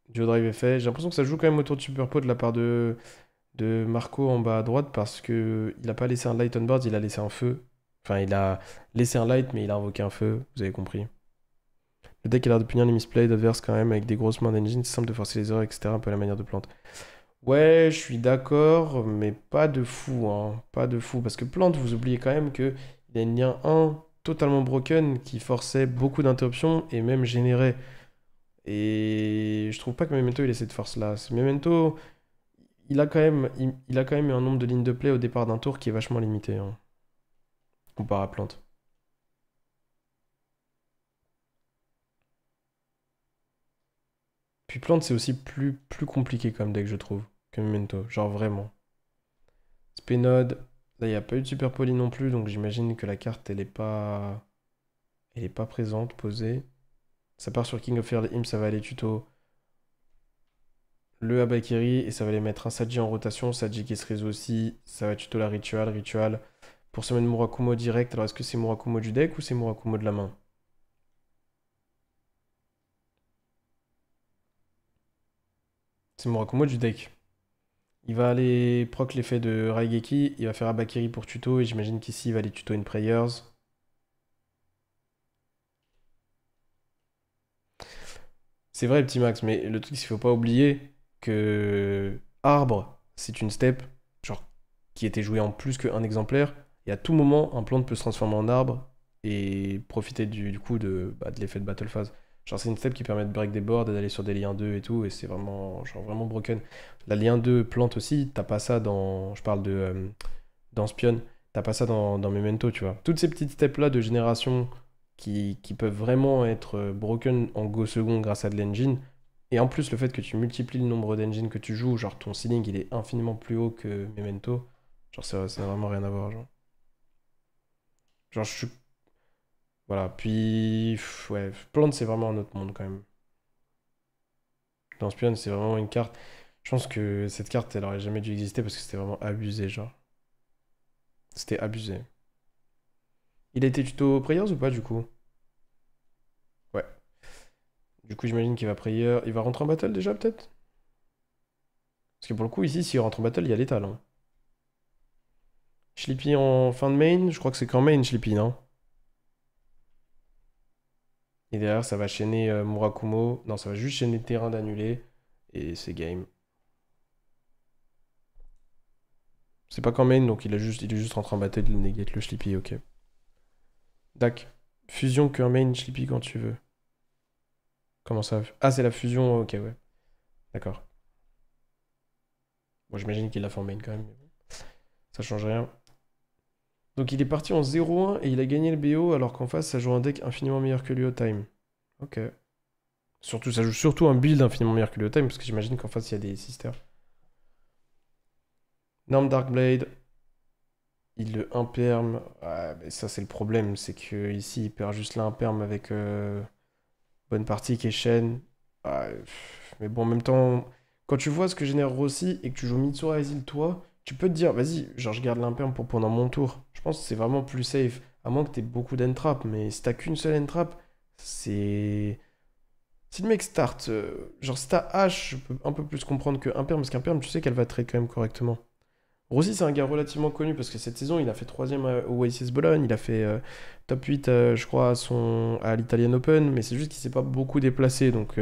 Duo Drive est fait. J'ai l'impression que ça joue quand même autour de Super Po de la part de Marco en bas à droite parce que il a pas laissé un light on board, il a laissé un feu. Enfin, il a laissé un light, mais il a invoqué un feu, vous avez compris. Le deck a l'air de punir les misplays d'adverse quand même avec des grosses mains d'engine, c'est simple de forcer les erreurs, etc. Un peu à la manière de plante. Ouais, je suis d'accord, mais pas de fou, hein. Pas de fou. Parce que Plante, vous oubliez quand même qu'il y a une lien 1 totalement broken qui forçait beaucoup d'interruptions et même générait. Et je trouve pas que Memento il ait cette force-là. Memento, il a quand même eu un nombre de lignes de play au départ d'un tour qui est vachement limité, hein, comparé à Plante. Puis Plante, c'est aussi plus compliqué comme deck, je trouve, que Memento. Genre vraiment. Spénode, là, il n'y a pas eu de Super Poly non plus, donc j'imagine que la carte, elle est pas présente, posée. Ça part sur King of Earl Imp, ça va aller tuto le Habakiri, et ça va aller mettre un Saji en rotation, Saji qui se résout aussi, ça va tuto la Ritual. Pour se mettre Murakumo direct, alors est-ce que c'est Murakumo du deck ou c'est Murakumo de la main? C'est Murakumo du deck. Il va aller proc l'effet de Raigeki, il va faire Habakiri pour tuto, et j'imagine qu'ici il va aller tuto une Prayers. C'est vrai, petit Max, mais le truc, c'est qu'il faut pas oublier que Arbre, c'est une step, genre, qui était jouée en plus qu'un exemplaire, et à tout moment, un plante peut se transformer en arbre et profiter du coup de l'effet de Battle Phase. Genre, c'est une step qui permet de break des boards et d'aller sur des liens 2 et tout, et c'est vraiment, genre, vraiment broken. La lien 2 plante aussi, t'as pas ça dans. Je parle dans Spion, t'as pas ça dans Memento, tu vois. Toutes ces petites steps-là de génération qui peuvent vraiment être broken en go second grâce à de l'engine. Et en plus, le fait que tu multiplies le nombre d'engines que tu joues, genre ton ceiling il est infiniment plus haut que Memento, genre ça n'a vraiment rien à voir. Genre je suis. Voilà, puis. Ouais, Plante c'est vraiment un autre monde quand même. Dans Spion, c'est vraiment une carte. Je pense que cette carte elle aurait jamais dû exister parce que c'était vraiment abusé, genre. C'était abusé. Il a été tuto Prayers ou pas du coup? Ouais. Du coup, j'imagine qu'il va Prayer. Il va rentrer en battle déjà peut-être? Parce que pour le coup, ici, s'il rentre en battle, il y a l'étal, hein. Sleepy en fin de main, je crois que c'est qu'en main, Sleepy, non? Et derrière, ça va chaîner Murakumo. Non, ça va juste chaîner terrain d'annulé. Et c'est game. C'est pas qu'en main, donc il est juste rentré en battle, il negate le Sleepy, ok. Dac. Fusion qu'en main, Sleepy quand tu veux. Comment ça? Ah, c'est la fusion, ok, ouais. D'accord. Bon, j'imagine qu'il l'a fait en main quand même, mais bon, ça change rien. Donc il est parti en 0-1 et il a gagné le BO alors qu'en face ça joue un deck infiniment meilleur que lui au time. Ok. Surtout, ça joue surtout un build infiniment meilleur que lui au time parce que j'imagine qu'en face il y a des sisters. Norm Darkblade, il le imperme. Ouais, mais ça c'est le problème, c'est que ici il perd juste l'imperme avec bonne partie qui est Shen. Ouais, mais bon, en même temps, quand tu vois ce que génère Rossi et que tu joues Mitsura Exil toi, Tu peux te dire, vas-y, genre je garde l'imperm pour pendant mon tour. Je pense que c'est vraiment plus safe. À moins que t'aies beaucoup d'entrap, mais si t'as qu'une seule entrap, c'est. Si le mec start, genre si t'as H, je peux un peu plus comprendre que imperm, parce qu'imperm, tu sais qu'elle va trade quand même correctement. Rossi, c'est un gars relativement connu parce que cette saison, il a fait troisième au YCS Bologne, il a fait top 8, je crois, à l'Italian Open, mais c'est juste qu'il s'est pas beaucoup déplacé. Donc,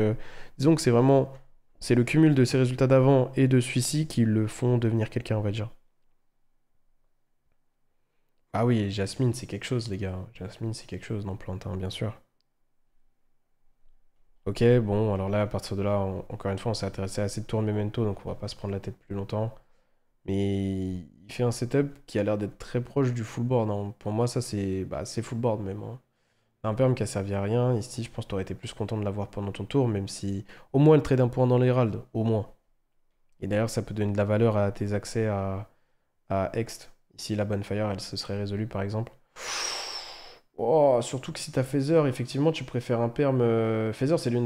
disons que c'est vraiment. C'est le cumul de ses résultats d'avant et de celui-ci qui le font devenir quelqu'un, on va dire. Ah oui, Jasmine, c'est quelque chose, les gars. Jasmine, c'est quelque chose dans Plantin, bien sûr. Ok, bon, alors là, à partir de là, encore une fois, on s'est intéressé à assez de tours de Memento, donc on va pas se prendre la tête plus longtemps. Mais il fait un setup qui a l'air d'être très proche du full board, hein. Pour moi, ça, c'est full board même, hein. Un perm qui a servi à rien. Ici, je pense que t'aurais été plus content de l'avoir pendant ton tour, même si au moins le trade un point dans l'Herald, au moins. Et d'ailleurs, ça peut donner de la valeur à tes accès à Ext. Ici, la Bonfire, elle se serait résolue, par exemple. Oh, surtout que si t'as Phaser, effectivement, tu préfères un perm. Phaser, c'est l'un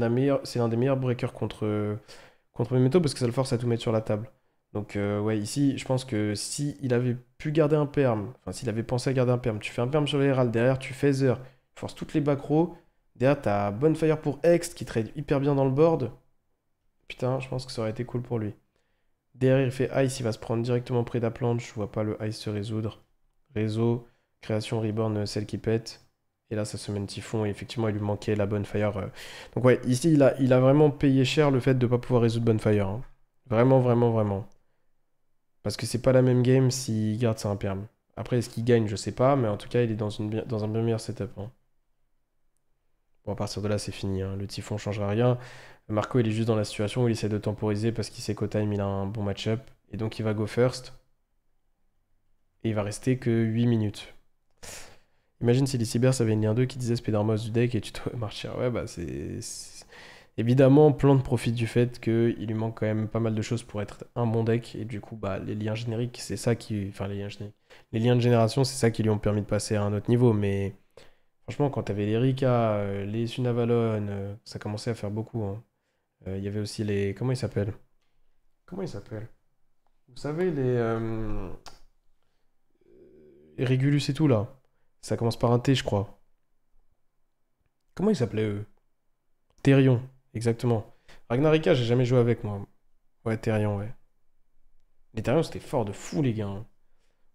des meilleurs breakers contre Memento parce que ça le force à tout mettre sur la table. Donc, ouais, ici, je pense que si il avait pu garder un perm, enfin, s'il avait pensé à garder un perm, tu fais un perm sur les Herald, derrière, tu Phaser, tu forces toutes les back rows, derrière, t'as Bonfire pour Ext qui trade hyper bien dans le board. Putain, je pense que ça aurait été cool pour lui. Derrière, il fait Ice, il va se prendre directement près d'Aplanche. Je vois pas le Ice se résoudre. Réseau, création, reborn, celle qui pète. Et là, ça se met un typhon. Et effectivement, il lui manquait la Bonfire. Donc, ouais, ici, il a vraiment payé cher le fait de ne pas pouvoir résoudre Bonfire, hein. Vraiment, vraiment, vraiment. Parce que c'est pas la même game s'il garde ça imperme. Après, est-ce qu'il gagne? Je sais pas. Mais en tout cas, il est dans un bien meilleur setup, hein. Bon, à partir de là, c'est fini, hein. Le typhon changera rien. Marco, il est juste dans la situation où il essaie de temporiser parce qu'il sait qu'au time, il a un bon match-up. Et donc, il va go first. Et il va rester que 8 minutes. Imagine si les Cybers avaient une lien 2 qui disait Spider-Mouse du deck et tu dois marcher. Ouais, bah évidemment, Plante profite du fait qu'il lui manque quand même pas mal de choses pour être un bon deck. Et du coup, bah, les liens génériques, c'est ça qui. Enfin, les liens génériques. Les liens de génération, c'est ça qui lui ont permis de passer à un autre niveau. Mais franchement, quand t'avais les Rika, les Sunavalon, ça commençait à faire beaucoup, hein. Il y avait aussi les. Comment ils s'appellent? Comment ils s'appellent? Vous savez, les Régulus et tout là. Ça commence par un T, je crois. Comment ils s'appelaient eux? Therion, exactement. Ragnarika, j'ai jamais joué avec moi. Ouais, Therion, ouais. Les Therion, c'était fort de fou, les gars, hein.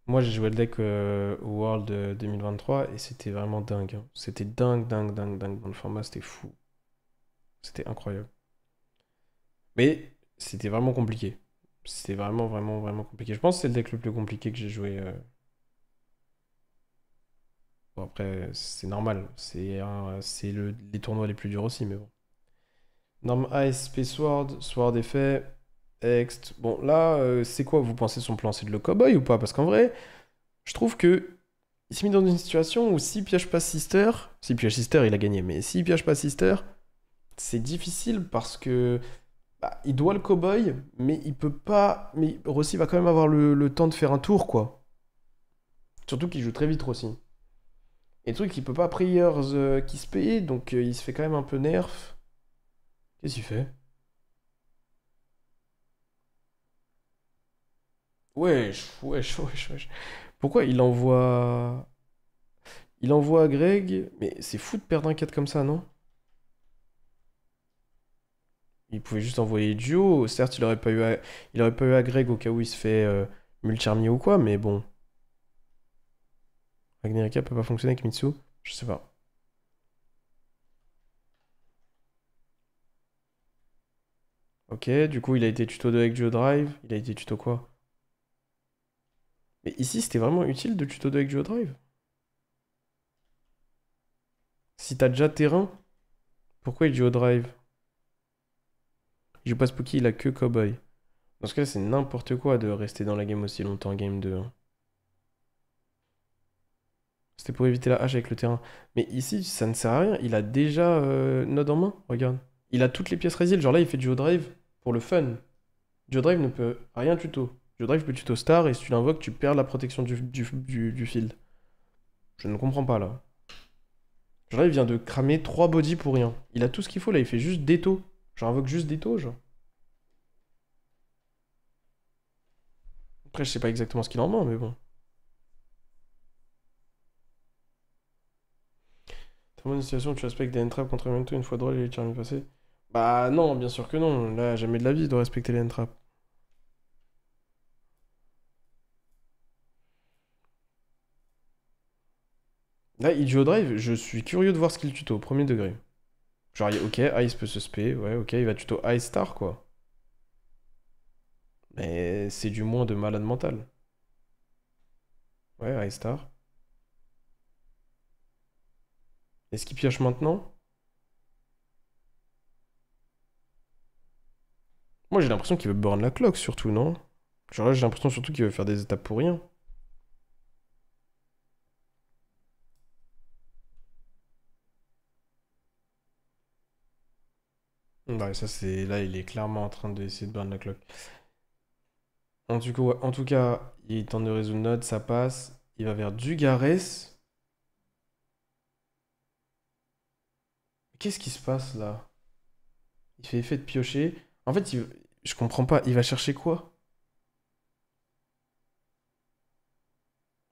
Moi, j'ai joué le deck au World 2023 et c'était vraiment dingue, hein. C'était dingue, dingue, dingue, dingue. Dans le format, c'était fou. C'était incroyable. Mais c'était vraiment compliqué. C'était vraiment, vraiment, vraiment compliqué. Je pense que c'est le deck le plus compliqué que j'ai joué. Bon, après, c'est normal. C'est les tournois les plus durs aussi, mais bon. Norme ASP Sword, Sword effet, Ext. Bon, là, c'est quoi, vous pensez, son plan? C'est de le cowboy ou pas? Parce qu'en vrai, je trouve que il s'est mis dans une situation où s'il pioche pas Sister, s'il pioche Sister, il a gagné, mais s'il pioche pas Sister, c'est difficile parce que bah, il doit le cowboy, mais il peut pas. Mais Rossi va quand même avoir le temps de faire un tour, quoi. Surtout qu'il joue très vite, Rossi. Et le truc, il peut pas Prayers qui se paye, donc il se fait quand même un peu nerf. Qu'est-ce qu'il fait? Wesh, wesh, wesh, wesh. Pourquoi il envoie. Il envoie à Greg. Mais c'est fou de perdre un 4 comme ça, non? Il pouvait juste envoyer Duo. Certes, il aurait pas eu à Greg au cas où il se fait Mulcharmy ou quoi, mais bon. Agnerika peut pas fonctionner avec Mitsu? Je sais pas. Ok, du coup, il a été tuto de avec Duo Drive. Il a été tuto quoi? Mais ici, c'était vraiment utile de tuto de avec Duo Drive. Si t'as déjà terrain, pourquoi il Duo Drive? Il joue pas Spooky, il a que Cowboy. Dans ce cas, c'est n'importe quoi de rester dans la game aussi longtemps, game 2, hein. C'était pour éviter la hache avec le terrain. Mais ici, ça ne sert à rien. Il a déjà Node en main. Regarde. Il a toutes les pièces Resil. Genre là, il fait du drive pour le fun. Du drive ne peut rien tuto. Du drive peut tuto star et si tu l'invoques, tu perds la protection du field. Je ne comprends pas là. Genre là, il vient de cramer 3 bodies pour rien. Il a tout ce qu'il faut là. Il fait juste Déto. Genre invoque juste Déto, genre. Après, je sais pas exactement ce qu'il en ment, mais bon. T'as une situation où tu respectes des entraves contre Memento une fois drôle et les charmes passés? Bah non, bien sûr que non. Là, jamais de la vie, je dois respecter les entraves. Là, Idio Drive, je suis curieux de voir ce qu'il tuto, premier degré. Genre, ok, Ice peut se spé, ouais, ok, il va tuto Ice Star, quoi. Mais c'est du moins de malade mental. Ouais, Ice Star. Est-ce qu'il pioche maintenant? Moi, j'ai l'impression qu'il veut burn la clock, surtout, non? Genre là, j'ai l'impression surtout qu'il veut faire des étapes pour rien. Ouais, ça, c'est... Là, il est clairement en train d'essayer de burn la clock. En tout cas, il tente de résoudre Node, ça passe. Il va vers Dugares. Qu'est-ce qui se passe, là? Il fait effet de piocher. En fait, je comprends pas. Il va chercher quoi?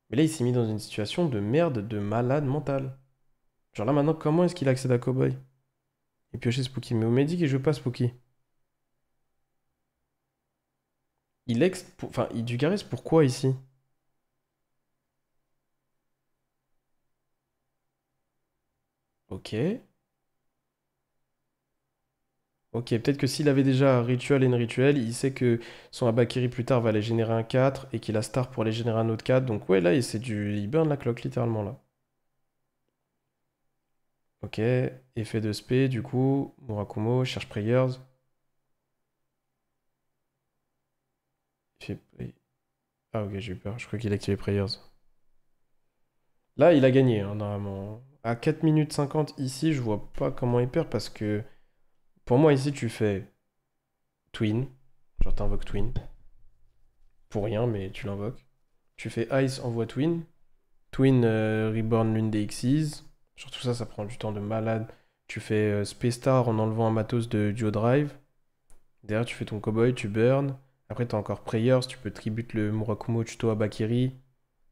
Mais là, il s'est mis dans une situation de merde, de malade mental. Genre là, maintenant, comment est-ce qu'il accède à Cowboy? Et piocher Spooky. Mais on m'a dit qu'il joue pas Spooky. Enfin, il Dugares, pourquoi ici? Ok. Ok, peut-être que s'il avait déjà un rituel et une rituel, il sait que son Abakiri plus tard va aller générer un 4 et qu'il a Star pour aller générer un autre 4. Donc ouais, là, il burn la clock littéralement là. Ok, effet de spé, du coup, Murakumo, cherche Prayers. Il fait... Ah ok, j'ai eu peur, je crois qu'il a activé Prayers. Là, il a gagné, hein, normalement. À 4 minutes 50 ici, je vois pas comment il perd parce que pour moi, ici, tu fais Twin. Genre, t'invoques Twin. Pour rien, mais tu l'invoques. Tu fais Ice, envoie Twin. Twin Reborn l'une des Xyz. Surtout ça, ça prend du temps de malade. Tu fais Space Star en enlevant un matos de Duo Drive. Derrière, tu fais ton cowboy, tu burn. Après, t'as encore Prayers, tu peux tribute le Murakumo tuto à Bakiri.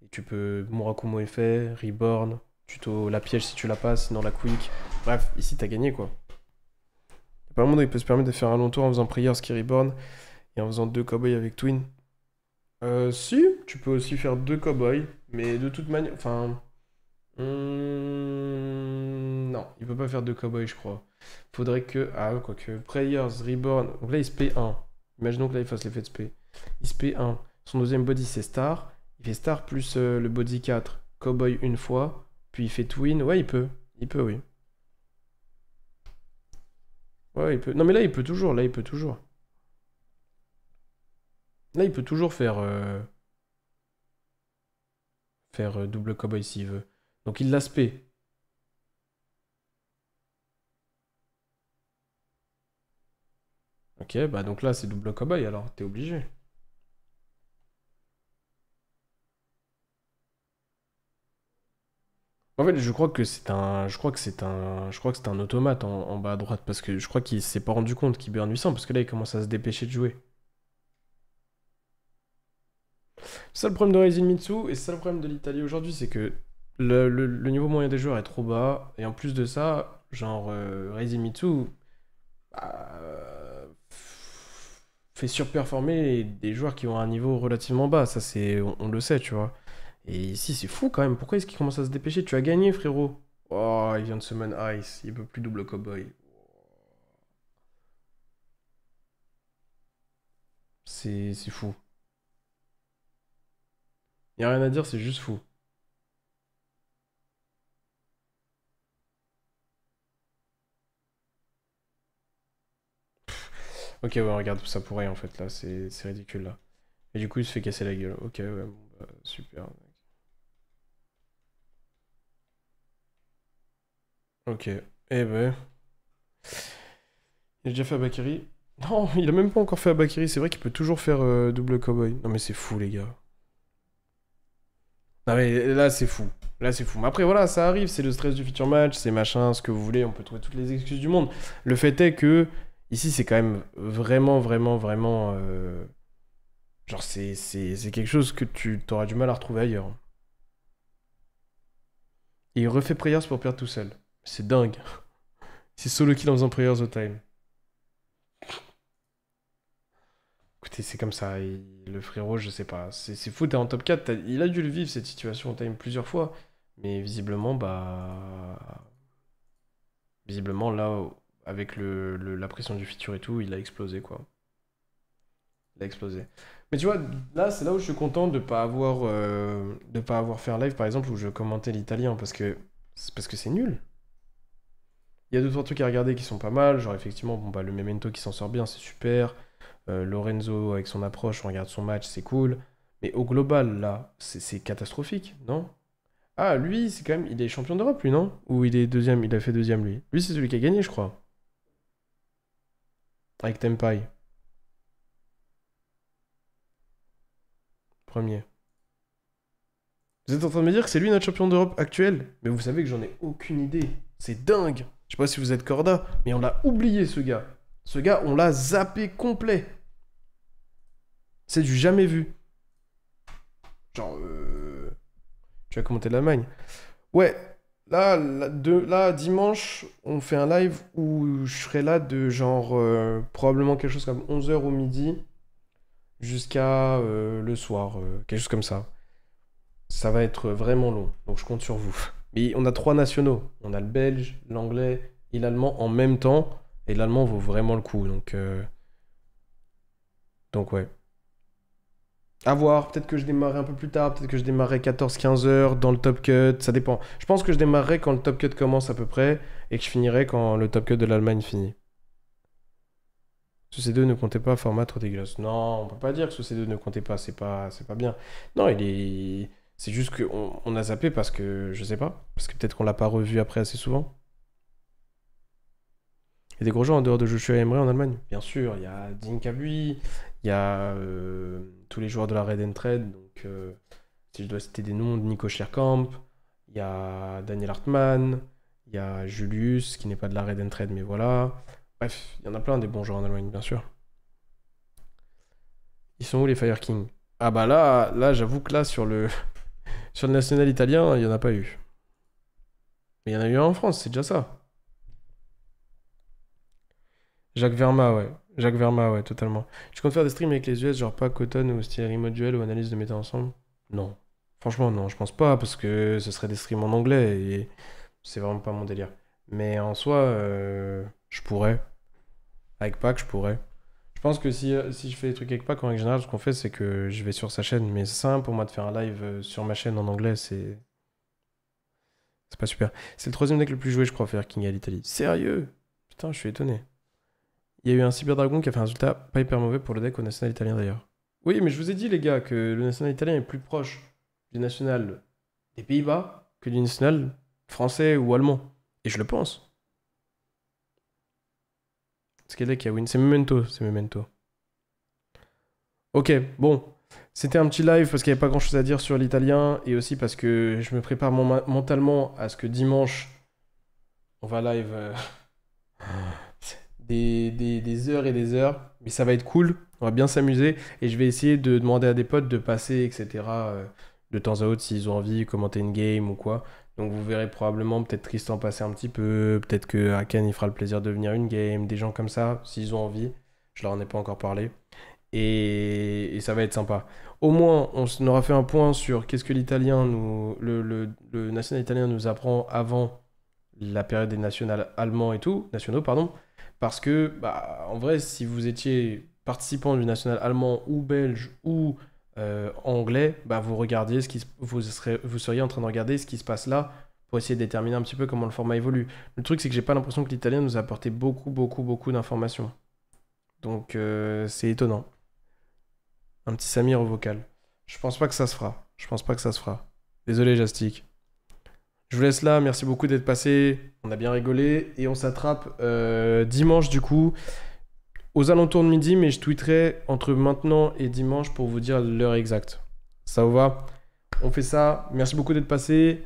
Et tu peux Murakumo effet, Reborn, tuto la piège si tu la passes, sinon la quick. Bref, ici, t'as gagné quoi. Y'a pas un monde où il peut se permettre de faire un long tour en faisant Prayers qui Reborn et en faisant deux cowboys avec Twin. Si, tu peux aussi faire deux cowboys, mais de toute manière. Enfin. Non, il peut pas faire deux cowboys, je crois. Faudrait que. Ah, quoique. Prayers, Reborn. Donc là, il se paie 1. Imaginons que là, il fasse l'effet de spé. Il se paie 1. Son deuxième body, c'est Star. Il fait Star plus le body 4. Cowboy une fois. Puis il fait Twin. Ouais, il peut. Il peut, oui. Ouais, il peut. Non, mais là, il peut toujours. Là, il peut toujours. Là, il peut toujours faire double cowboy s'il veut. Donc il l'aspect. Ok, bah donc là c'est double cowboy alors, t'es obligé. En fait, je crois que c'est un, je crois que c'est un, je crois que c'est un automate en bas à droite parce que je crois qu'il s'est pas rendu compte qu'il burn 800 parce que là il commence à se dépêcher de jouer. C'est ça le problème de Rising Mitsu et c'est ça le problème de l'Italie aujourd'hui, c'est que le niveau moyen des joueurs est trop bas et en plus de ça, genre Rising Mitsu bah, fait surperformer des joueurs qui ont un niveau relativement bas, ça c'est, on le sait, tu vois. Et ici, c'est fou quand même. Pourquoi est-ce qu'il commence à se dépêcher? Tu as gagné, frérot. Oh, il vient de summon Ice. Il peut plus double cowboy. C'est fou. Y a rien à dire, c'est juste fou. Ok, ouais, regarde, ça pourrait en fait là. C'est ridicule là. Et du coup, il se fait casser la gueule. Ok, ouais, bon, bah, super. Ok. Eh ben. Il a déjà fait Abakiri. Non, il a même pas encore fait Abakiri. C'est vrai qu'il peut toujours faire double cowboy. Non, mais c'est fou, les gars. Non mais là c'est fou. Là c'est fou. Mais après voilà, ça arrive, c'est le stress du futur match, c'est machin, ce que vous voulez, on peut trouver toutes les excuses du monde. Le fait est que ici c'est quand même vraiment Genre, c'est quelque chose que tu t'auras du mal à retrouver ailleurs. Et il refait Prayers pour perdre tout seul. C'est dingue. C'est solo kill en faisant Prayers au time. Écoutez, c'est comme ça. Le frérot, je sais pas. C'est fou, t'es en top 4. Il a dû le vivre, cette situation au time, plusieurs fois. Mais visiblement, bah. Visiblement, là, avec la pression du feature et tout, il a explosé, quoi. Il a explosé. Mais tu vois, là, c'est là où je suis content de pas avoir fait un live, par exemple, où je commentais l'italien, parce que c'est nul. Il y a deux, trois trucs à regarder qui sont pas mal, genre effectivement, bon, bah, le Memento qui s'en sort bien, c'est super. Lorenzo, avec son approche, on regarde son match, c'est cool. Mais au global, là, c'est catastrophique, non? Ah, lui, c'est quand même, il est champion d'Europe, lui, non? Ou il est deuxième, il a fait deuxième, lui. Lui, c'est celui qui a gagné, je crois. Avec Tempai. Premier. Vous êtes en train de me dire que c'est lui notre champion d'Europe actuel? Mais vous savez que j'en ai aucune idée. C'est dingue. Je sais pas si vous êtes Corda, mais on l'a oublié, ce gars. Ce gars, on l'a zappé complet. C'est du jamais vu. Genre, tu vas commenter l'Allemagne. Ouais, là, dimanche, on fait un live où je serai là de genre probablement quelque chose comme 11 h au midi jusqu'à le soir, quelque chose comme ça. Ça va être vraiment long, donc je compte sur vous. Mais on a trois nationaux. On a le belge, l'anglais et l'allemand en même temps. Et l'allemand vaut vraiment le coup, donc ouais. À voir, peut-être que je démarrerai un peu plus tard, peut-être que je démarrerai 14-15 h dans le top cut, ça dépend. Je pense que je démarrerai quand le top cut commence à peu près et que je finirai quand le top cut de l'Allemagne finit. Sous ces deux ne comptez pas, format trop dégueulasse. Non, on peut pas dire que sous ces deux ne comptez pas, c'est pas bien. Non, c'est juste qu'on a zappé parce que, je sais pas, parce que peut-être qu'on l'a pas revu après assez souvent. Il y a des gros joueurs en dehors de Joshua Emre en Allemagne. Bien sûr, il y a Dinkabui, il y a tous les joueurs de la Red Trade. Donc, si je dois citer des noms, Nico Schierkamp, il y a Daniel Hartmann, il y a Julius, qui n'est pas de la Red Trade, mais voilà. Bref, il y en a plein des bons joueurs en Allemagne, bien sûr. Ils sont où les Fire King? Ah bah là j'avoue que là, sur le national italien, il n'y en a pas eu. Mais il y en a eu un en France, c'est déjà ça. Jacques Verma, ouais. Jacques Verma, ouais, totalement. Tu comptes faire des streams avec les US, genre pas Cotton ou style Remote Duel ou analyse de méta ensemble? Non. Franchement, non, je pense pas, parce que ce serait des streams en anglais et c'est vraiment pas mon délire. Mais en soi, je pourrais. Avec Pac, je pourrais. Je pense que si je fais des trucs avec Pac, en règle générale, ce qu'on fait, c'est que je vais sur sa chaîne. Mais c'est simple pour moi de faire un live sur ma chaîne en anglais, c'est pas super. C'est le troisième deck le plus joué, je crois, faire King à l'Italie. Sérieux? Putain, je suis étonné. Il y a eu un Cyberdragon qui a fait un résultat pas hyper mauvais pour le deck au national italien d'ailleurs. Oui, mais je vous ai dit, les gars, que le national italien est plus proche du national des Pays-Bas que du national français ou allemand. Et je le pense. C'est quel deck qui a win? C'est Memento, c'est Memento. Ok, bon. C'était un petit live parce qu'il n'y avait pas grand-chose à dire sur l'italien et aussi parce que je me prépare mentalement à ce que dimanche, on va live des heures et des heures, mais ça va être cool, on va bien s'amuser et je vais essayer de demander à des potes de passer, etc. De temps à autre s'ils ont envie, commenter une game ou quoi. Donc vous verrez probablement peut-être Tristan passer un petit peu, peut-être que Aken il fera le plaisir de venir une game, des gens comme ça, s'ils ont envie. Je leur en ai pas encore parlé. Et ça va être sympa. Au moins, on aura fait un point sur qu'est-ce que le national italien nous apprend avant la période des nationales allemands et tout, nationaux, pardon. Parce que, bah, en vrai, si vous étiez participant du national allemand ou belge ou anglais, bah, vous seriez en train de regarder ce qui se passe là pour essayer de déterminer un petit peu comment le format évolue. Le truc, c'est que j'ai pas l'impression que l'italien nous a apporté beaucoup, beaucoup, beaucoup d'informations. Donc, c'est étonnant. Un petit Samir au vocal. Je pense pas que ça se fera. Je pense pas que ça se fera. Désolé, Jastic. Je vous laisse là. Merci beaucoup d'être passé. On a bien rigolé. Et on s'attrape dimanche, du coup, aux alentours de midi. Mais je tweeterai entre maintenant et dimanche pour vous dire l'heure exacte. Ça vous va? On fait ça. Merci beaucoup d'être passé.